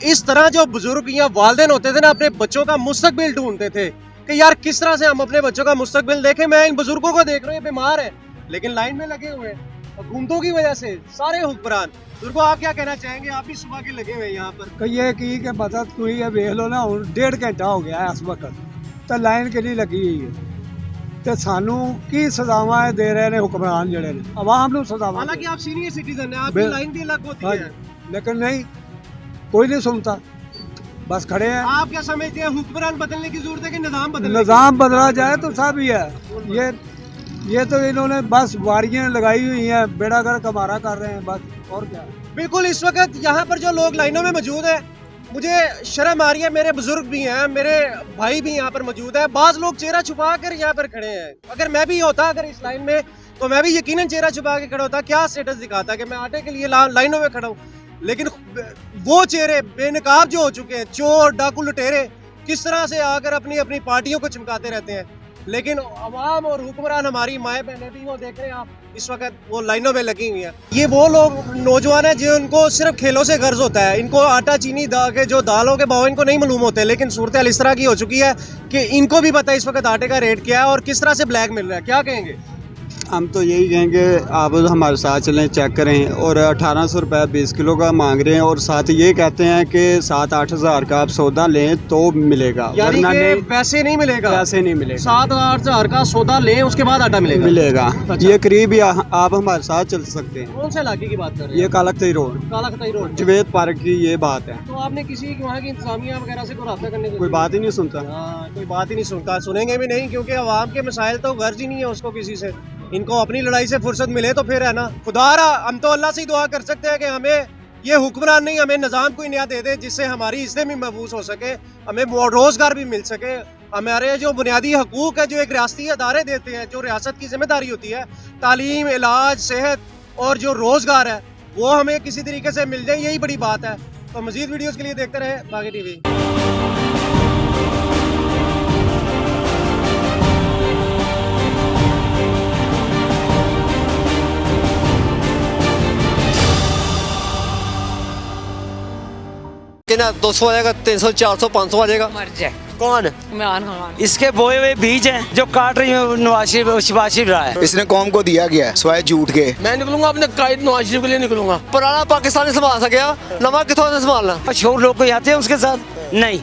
इस तरह जो बुजुर्ग या वालिदैन होते थे ना, अपने बच्चों का मुस्तकबिल ढूंढते थे कि यार किस तरह से हम अपने बच्चों का मुस्तकबिल देखें। मैं इन बुजुर्गों को देख रहा हूँ, ये बीमार है लेकिन लाइन में लगे हुए हैं हुकूमतों की वजह से, सारे हुक्मरान। बुजुर्गो आप क्या कहना चाहेंगे? आप भी सुबह के लगे हुए हैं यहाँ पर। कहिए कि बता तू ये देख लो ना, हुण 1.5 घंटा हो गया है इस वक्त तो लाइन कितनी लगी हुई है ते सानू की सजावां दे रहे ने हुक्मरान जड़े ने, आवाम नू सजावां। हालांकि आप सीनियर सिटीजन हैं, आपकी बिल- लाइन भी अलग होती है, लेकिन नहीं, कोई नहीं सुनता, बस खड़े हैं। आप क्या समझते हैं हुक्मरान बदलने की जरूरत है कि निज़ाम बदलने की? निज़ाम बदला जाए तो सब ही है। ये तो इन्होंने बस वारियां लगाई हुई हैं, बेड़ा गर्क हमारा कर रहे हैं बस, और क्या। बिल्कुल। इस वक्त यहाँ पर जो लोग लाइनों में मौजूद हैं, मुझे शर्म आ रही है, मेरे बुजुर्ग भी हैं, मेरे भाई भी यहाँ पर मौजूद है। बाज़ लोग चेहरा छुपा कर यहाँ पर खड़े हैं। अगर मैं भी होता अगर इस लाइन में, तो मैं भी यकीनन चेहरा छुपा के खड़ा होता। क्या स्टेटस दिखाता कि मैं आटे के लिए लाइनों में खड़ा हूँ। لیکن وہ چہرے بے نقاب جو ہو چکے ہیں, چور ڈاکو لٹیرے, کس طرح سے آ کر اپنی اپنی پارٹیوں کو چمکاتے رہتے ہیں. لیکن عوام اور حکمران, ہماری مائیں بہنیں بھی وہ دیکھ رہے ہیں آپ اس وقت, وہ لائنوں میں لگی ہوئی ہیں. یہ وہ لوگ نوجوان ہیں جن کو صرف کھیلوں سے غرض ہوتا ہے. ان کو آٹا چینی کے جو دالوں کے بھاؤ ان کو نہیں معلوم ہوتے, لیکن صورتحال اس طرح کی ہو چکی ہے کہ ان کو بھی پتہ ہے اس وقت آٹے کا ریٹ کیا ہے اور کس طرح سے بلیک مل رہا ہے. کیا کہیں گے؟ ہم تو یہی کہیں گے آپ ہمارے ساتھ چلیں, چیک کریں, اور 1800 روپے 20 کلو کا مانگ رہے ہیں, اور ساتھ یہ کہتے ہیں کہ 7-8 ہزار کا آپ سودا لیں تو ملے گا, یعنی ورنہ کہ نہیں, ویسے نہیں ملے گا, ویسے نہیں ملے گا. 7-8 ہزار کا سودا لیں اس کے بعد آٹا ملے گا. ملے گا. یہ قریب ہی آپ ہمارے ساتھ چل سکتے ہیں. کون سے علاقے کی بات کر رہے ہیں؟ یہ کالکتئی روڈ, کالا خطائی روڈ, جوید پارک کی یہ بات ہے. تو آپ نے کسی وہاں کی انتظامیہ وغیرہ سے کوئی رابطہ کرنے کی کوئی بات ہی نہیں سنتا. کوئی بات ہی نہیں سنتا, سنیں گے بھی نہیں, کیونکہ عوام کے مسائل تو غرض ہی نہیں ہے اس کو کسی سے. ان کو اپنی لڑائی سے فرصت ملے تو پھر ہے نا. خدا را ہم تو اللہ سے ہی دعا کر سکتے ہیں کہ ہمیں یہ حکمران نہیں, ہمیں نظام کوئی نیا دے دے جس سے ہماری عزتیں بھی محفوظ ہو سکے, ہمیں روزگار بھی مل سکے, ہمارے جو بنیادی حقوق ہے جو ایک ریاستی ادارے دیتے ہیں, جو ریاست کی ذمہ داری ہوتی ہے, تعلیم, علاج, صحت اور جو روزگار ہے وہ ہمیں کسی طریقے سے مل جائے, یہی بڑی بات ہے. تو مزید ویڈیوز کے لیے دیکھتے رہے باغی ٹی وی. نا 200 آئے گا, 300, 400, 500 آ جائے گا. مر جائے. کون؟ عمران خان. اس کے بوئے ہوئے بیج ہیں جو کاٹ رہی ہیں نواز شریف رہا ہے. اس نے قوم کو دیا گیا ہے سوائے جھوٹ کے. میں نکلوں گا اپنے قائد نواز شریف کے لیے نکلوں گا. پرانا پاکستان سنبھال سکیا, نواں کتوں سے سنبھالنا؟ شور لوگ کوئی آتے ہیں اس کے ساتھ نہیں,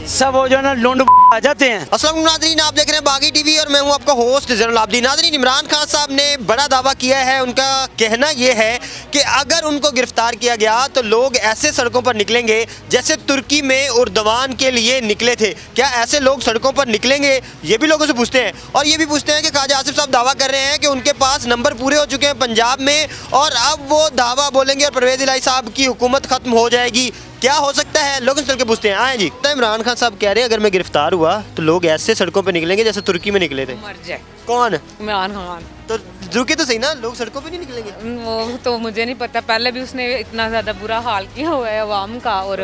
سب وہ جو ہے نا لونڈ آ جاتے ہیں. السلام علیکم ناظرین, آپ دیکھ رہے ہیں باغی ٹی وی اور میں ہوں آپ کا ہوسٹ زین العابدین. ناظرین, عمران خان صاحب نے بڑا دعویٰ کیا ہے. ان کا کہنا یہ ہے کہ اگر ان کو گرفتار کیا گیا تو لوگ ایسے سڑکوں پر نکلیں گے جیسے ترکی میں اردوان کے لیے نکلے تھے. کیا ایسے لوگ سڑکوں پر نکلیں گے؟ یہ بھی لوگوں سے پوچھتے ہیں. اور یہ بھی پوچھتے ہیں کہ خواجہ آصف صاحب دعویٰ کر رہے ہیں کہ ان کے پاس نمبر پورے ہو چکے ہیں پنجاب میں اور اب وہ دعویٰ بولیں گے اور پرویز الہی صاحب کی حکومت ختم ہو جائے گی. کیا ہو سکتا ہے؟ لوگ چل کے پوچھتے ہیں. آئیں جی. عمران خان صاحب کہہ رہے ہیں اگر میں گرفتار ہوا تو لوگ ایسے سڑکوں پہ نکلیں گے جیسے ترکی میں نکلے تھے. مر جائے. کون؟ عمران خان. تو رکے تو صحیح نا, لوگ سڑکوں پہ نہیں نکلیں گے. وہ تو مجھے نہیں پتا, پہلے بھی اس نے اتنا زیادہ برا حال کیا ہوا ہے عوام کا اور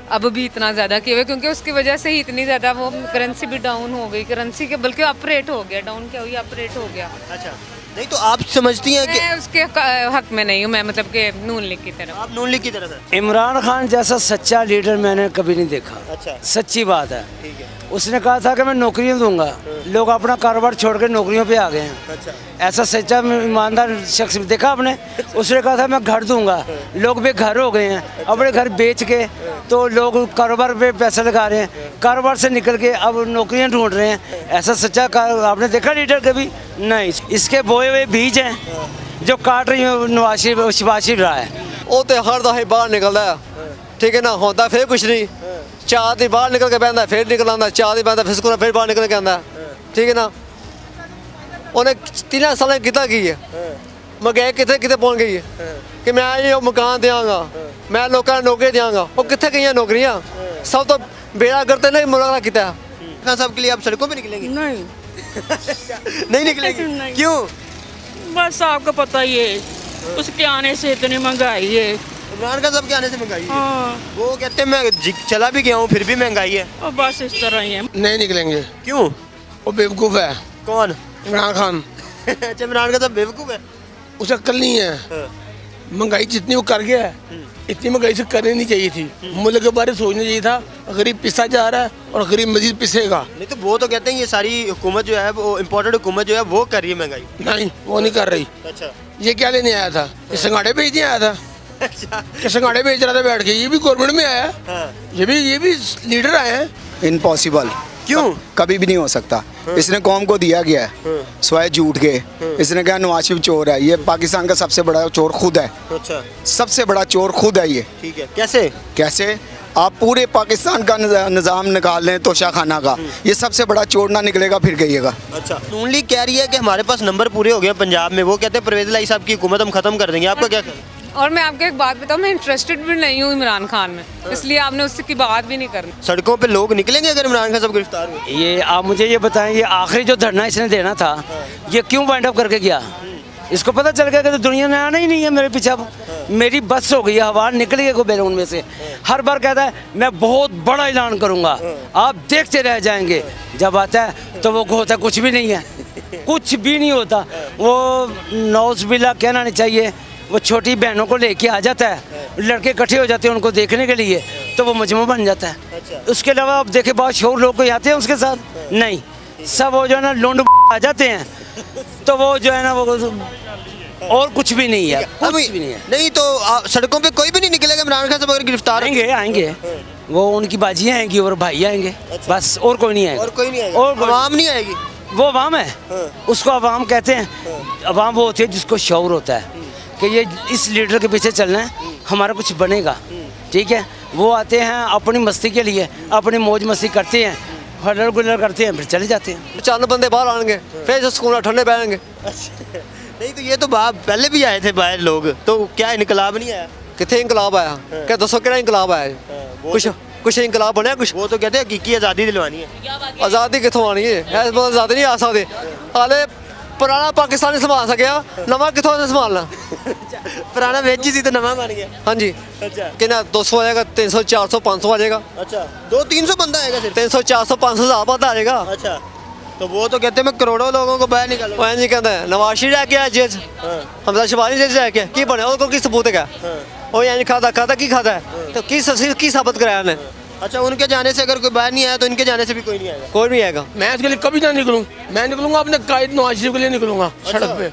اب بھی اتنا زیادہ کیا ہوا ہے کیونکہ اس کی وجہ سے ہی اتنی زیادہ وہ کرنسی بھی ڈاؤن ہو گئی, کرنسی کے بلکہ اپ ریٹ ہو گیا, ڈاؤن کیا ہوئی, اپ ریٹ ہو گیا. اچھا نہیں تو آپ سمجھتی ہیں کہ میں اس کے حق میں نہیں ہوں, میں مطلب کہ نون لیگ کی طرف. آپ نون لیگ کی طرف ہیں؟ عمران خان جیسا سچا لیڈر میں نے کبھی نہیں دیکھا. اچھا سچی بات ہے. ٹھیک ہے. اس نے کہا تھا کہ میں نوکریاں دوں گا, لوگ اپنا کاروبار چھوڑ کے نوکریوں پہ آ گئے ہیں. اچھا ایسا سچا ایماندار شخص دیکھا آپ نے؟ اس نے کہا تھا میں گھر دوں گا, لوگ بے گھر ہو گئے ہیں, اپنے گھر بیچ کے تو لوگ کاروبار پہ پیسہ لگا رہے ہیں, کاروبار سے نکل کے اب نوکریاں ڈھونڈ رہے ہیں. ایسا سچا آپ نے دیکھا لیڈر کبھی نہیں. اس کے بوئے ہوئے بیج ہیں جو کاٹ رہی ہیں نواز شریف رہا ہے. وہ تو ہر دفعہ باہر نکلتا ہے, ٹھیک ہے نا, ہوتا پھر کچھ نہیں. 4 دن باہر نکل کے بہتا ہے, پھر نکل آتا ہے, 4 دن بہتا ہے, پھر باہر نکل کے آتا ہے, ٹھیک ہے نا. انہیں 3 سال کتا کی ہے, میں گئے کتنے پہنچ گئی ہے کہ میں یہ مکان دیا گا, میں لوگوں نے نوکری دیا گا. وہ کتنے گئی ہیں نوکریاں؟ سب تو بیڑا کرتے نہیں مراقبہ کیا. خان صاحب کے لیے آپ سڑکوں پہ نکلیں گے؟ نہیں نہیں نکلیں گے. کیوں؟ بس آپ کو پتہ ہی ہے اس کے آنے سے اتنی مہنگائی ہے. عمران خان صاحب کے آنے سے مہنگائی ہے. وہ کہتے ہیں میں چلا بھی گیا ہوں پھر بھی مہنگائی ہے. بس اس طرح ہی ہے. نہیں نکلیں گے. کیوں؟ وہ بیوقوف ہے. کون؟ عمران خان. اچھا, عمران خان صاحب بیوقوف ہے. اسے عقل نہیں ہے. مہنگائی جتنی وہ کر گیا ہے اتنی مہنگائی سے کرنی نہیں چاہیے تھی. ملک کے بارے سوچنا چاہیے تھا. غریب پسا جا رہا ہے اور غریب مزید پسے گا. نہیں تو وہ تو کہتے ہیں یہ ساری حکومت جو ہے وہ امپورٹڈ حکومت جو ہے وہ کر رہی ہے مہنگائی. نہیں وہ نہیں کر رہی. اچھا, یہ کیا لینے آیا تھا؟ یہ سنگاڑے بیچنے آیا تھا. کہ سنگاڑے بیچ رہا تھا بیٹھ کے. یہ بھی گورنمنٹ میں آیا ہے, یہ بھی لیڈر آئے ہیں. امپاسبل. کیوں؟ کبھی بھی نہیں ہو سکتا. اس نے قوم کو دیا گیا ہے سوائے جھوٹ کے. اس نے کہا نواز شریف چور ہے. یہ پاکستان کا سب سے بڑا چور خود ہے. اچھا, سب سے بڑا چور خود ہے یہ. ٹھیک ہے. کیسے؟ کیسے؟ آپ پورے پاکستان کا نظام نکال لیں توشہ خانہ کا, یہ سب سے بڑا چور نہ نکلے گا پھر کہیے گا. اچھا, نون لیگ کہہ رہی ہے کہ ہمارے پاس نمبر پورے ہو گئے پنجاب میں. وہ کہتے ہیں پرویز الہی صاحب کی حکومت ہم ختم کر دیں گے. آپ کا کیا کہنا ہے؟ اور میں آپ کو ایک بات بتاؤں, میں انٹرسٹڈ بھی نہیں ہوں عمران خان میں, اس لیے آپ نے اس کی بات بھی نہیں کرنی. سڑکوں پہ لوگ نکلیں گے اگر عمران خان صاحب گرفتار ہوئے؟ یہ آپ مجھے یہ بتائیں, یہ آخری جو دھرنا اس نے دینا تھا یہ کیوں وائنڈ اپ کر کے گیا؟ इसको पता चल गया कि तो दुनिया में आना ही नहीं है मेरे पीछे। अब मेरी बस हो गई है, हवा निकल गई बैलून में से। हर बार कहता है मैं बहुत बड़ा ऐलान करूंगा, आप देखते रह जाएंगे। जब आता है तो वो होता कुछ भी नहीं है, कुछ भी नहीं होता। वो नौज़बिल्ला कहना नहीं चाहिए, वो छोटी बहनों को लेके आ जाता है, लड़के इकट्ठे हो जाते हैं उनको देखने के लिए, तो वो मजमू बन जाता है। उसके अलावा आप देखे बहुत शोर लोग कोई आते हैं उसके साथ, नहीं, सब वो जो है ना लोंड आ जाते हैं, तो वो जो है ना वो और कुछ भी नहीं है, कुछ भी नहीं है। नहीं तो सड़कों पे कोई भी नहीं निकलेगा इमरान खान साहब अगर गिरफ्तार आएंगे, वो उनकी बाजी आएंगी और भाई आएंगे, बस और कोई नहीं आएगा। और कोई नहीं आएगा, और आवाम नहीं आएगी। वो अवाम है, उसको अवाम कहते हैं। अवाम वो होती है जिसको शऊर होता है कि ये इस लीडर के पीछे चलना है, हमारा कुछ बनेगा, ठीक है। वो आते हैं अपनी मस्ती के लिए, अपनी मौज मस्ती करते हैं, हलर गुलर करते हैं, फिर चले जाते हैं। 4 बंदे बाहर आएंगे, फिर स्कूल ठंडे बैठेंगे। नहीं तो ये तो पहले भी आए थे बाहर लोग, तो क्या इनकलाब नहीं आया? कितने इंकलाब आया? क्या दसो कि इंकलाब आया? कुछ इंकलाब बनया कुछ? वो तो कहते हैं हकीकी आज़ादी दिलवानी है। आज़ादी कितों आनी है? आज़ादी नहीं आ सकती। हाले पुराना पाकिस्तान नहीं संभाल सकिया, नवा कितों संभालना? पुराना वेच ही तो नवा बन गया। हाँ जी, कितना 200 आएगा, 300 400 500 आ जाएगा। अच्छा, 200-300 बंदा आएगा सिर्फ? 300 400 500 हज़ार बंदा आ जाएगा। अच्छा, तो वो तो कहते हैं मैं करोड़ों लोगों को बाहर निकालूंगा। वो नहीं कहता है नवाज शरीफ रह गया जेल, हमजा शबानी जेल रह गया, की बने उसको की सबूत है? वो यानी खाता की खाता है, तो की साबित कराया ने? अच्छा, उनके जाने से अगर कोई बाहर नहीं आया तो इनके जाने से भी कोई नहीं आएगा? कोई नहीं आएगा। मैं इसके लिए कभी ना निकलूँ, मैं निकलूंगा अपने कायद नवाज शरीफ के लिए निकलूंगा। सड़क पे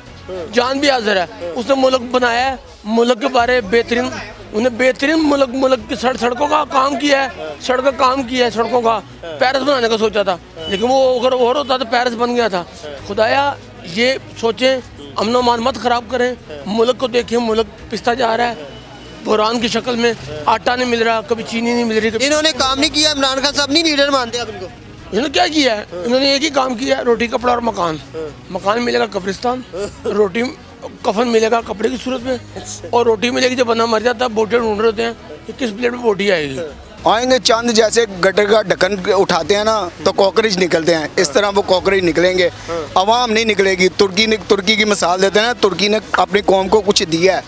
जान भी हाजिर है, उसने मुल्क बनाया है, मुल्क के बारे बेहतरीन, उन्हें बेहतरीन मुल्क की सड़कों का काम किया है, सड़क का काम किया है, सड़कों का। पेरिस बनाने का सोचा था, लेकिन वो अगर और होता तो पेरिस बन गया था। खुदाया ये सोचें, अमन मान मत खराब करें, मुल्क को देखें, मुल्क पिसता जा रहा है बुरान की शक्ल में। आटा नहीं मिल रहा, कभी चीनी नहीं मिल रही। इन्होंने काम नहीं किया, इमरान खान साहब नहीं लीडर मानते आप इनको? इन्होंने क्या किया है? इन्होंने एक ही काम किया है, रोटी कपड़ा और मकान। मकान मिलेगा कब्रिस्तान, रोटी कफन मिलेगा कपड़े की सूरत में, और रोटी मिलेगी जब बंदा मर जाता है। बोटे ढूंढ रहे होते हैं कि किस प्लेट में बोटी आएगी। आएंगे चंद जैसे गटर का ढक्कन उठाते हैं ना तो कॉकरोच निकलते हैं, इस तरह वो कॉकरोच निकलेंगे, अवाम नहीं निकलेगी। तुर्की की मिसाल देते हैं ना, तुर्की ने अपनी कौम को कुछ दिया है,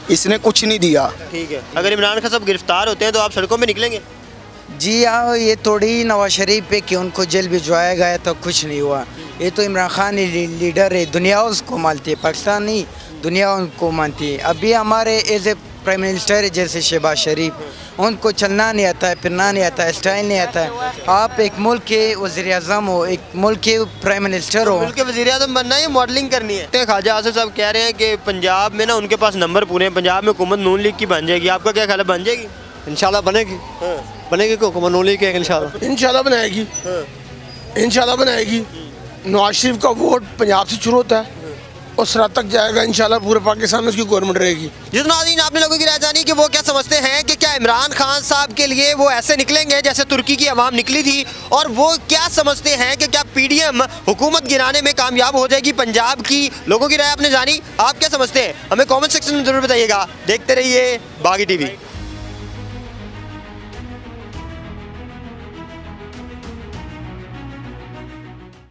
इसने कुछ नहीं दिया। ठीक है, अगर इमरान खान साहब गिरफ्तार होते हैं तो आप सड़कों में निकलेंगे? जी हाँ, ये थोड़ी नवाज शरीफ पे कि उनको जेल भिजवाया गया तो कुछ नहीं हुआ। ये तो इमरान खान लीडर है, दुनिया उसको मानती है, पाकिस्तान नहीं, दुनिया उनको मानती है। अभी हमारे एज ए प्राइम मिनिस्टर है जैसे शहबाज शरीफ, उनको चलना नहीं आता है, फिरना नहीं आता है, स्टाइल नहीं आता है। आप एक मुल्क के वज़ीर आज़म हो, एक मुल्क के प्राइम मिनिस्टर हो, मुल्क के वज़ीर आज़म बनना है या मॉडलिंग करनी है? ख्वाजा आसिफ साहब कह रहे हैं कि पंजाब में ना उनके पास नंबर पूरे हैं, पंजाब में हुकूमत नून लीग की बन जाएगी। आपका क्या ख्याल है, बन जाएगी? इंशाल्लाह बनेगी, बनेगी हुकूमत नून लीग की इंशाल्लाह बनाएगी, इंशाल्लाह बनाएगी। नवाज शरीफ का वोट पंजाब से शुरू होता है और सरात तक जाएगा, इंशाल्लाह पूरे पाकिस्तान में उसकी गवर्नमेंट रहेगी। जिस नाज़रीन आपने लोगों की राय जानी कि वो क्या समझते हैं कि क्या इमरान खान साहब के लिए वो ऐसे निकलेंगे जैसे तुर्की की आवाम निकली थी, और वो क्या समझते हैं कि क्या पीडीएम हुकूमत गिराने में कामयाब हो जाएगी पंजाब की? लोगों की राय आपने जानी, आप क्या समझते हैं? हमें कॉमेंट सेक्शन में जरूर बताइएगा। देखते रहिए बागी टीवी।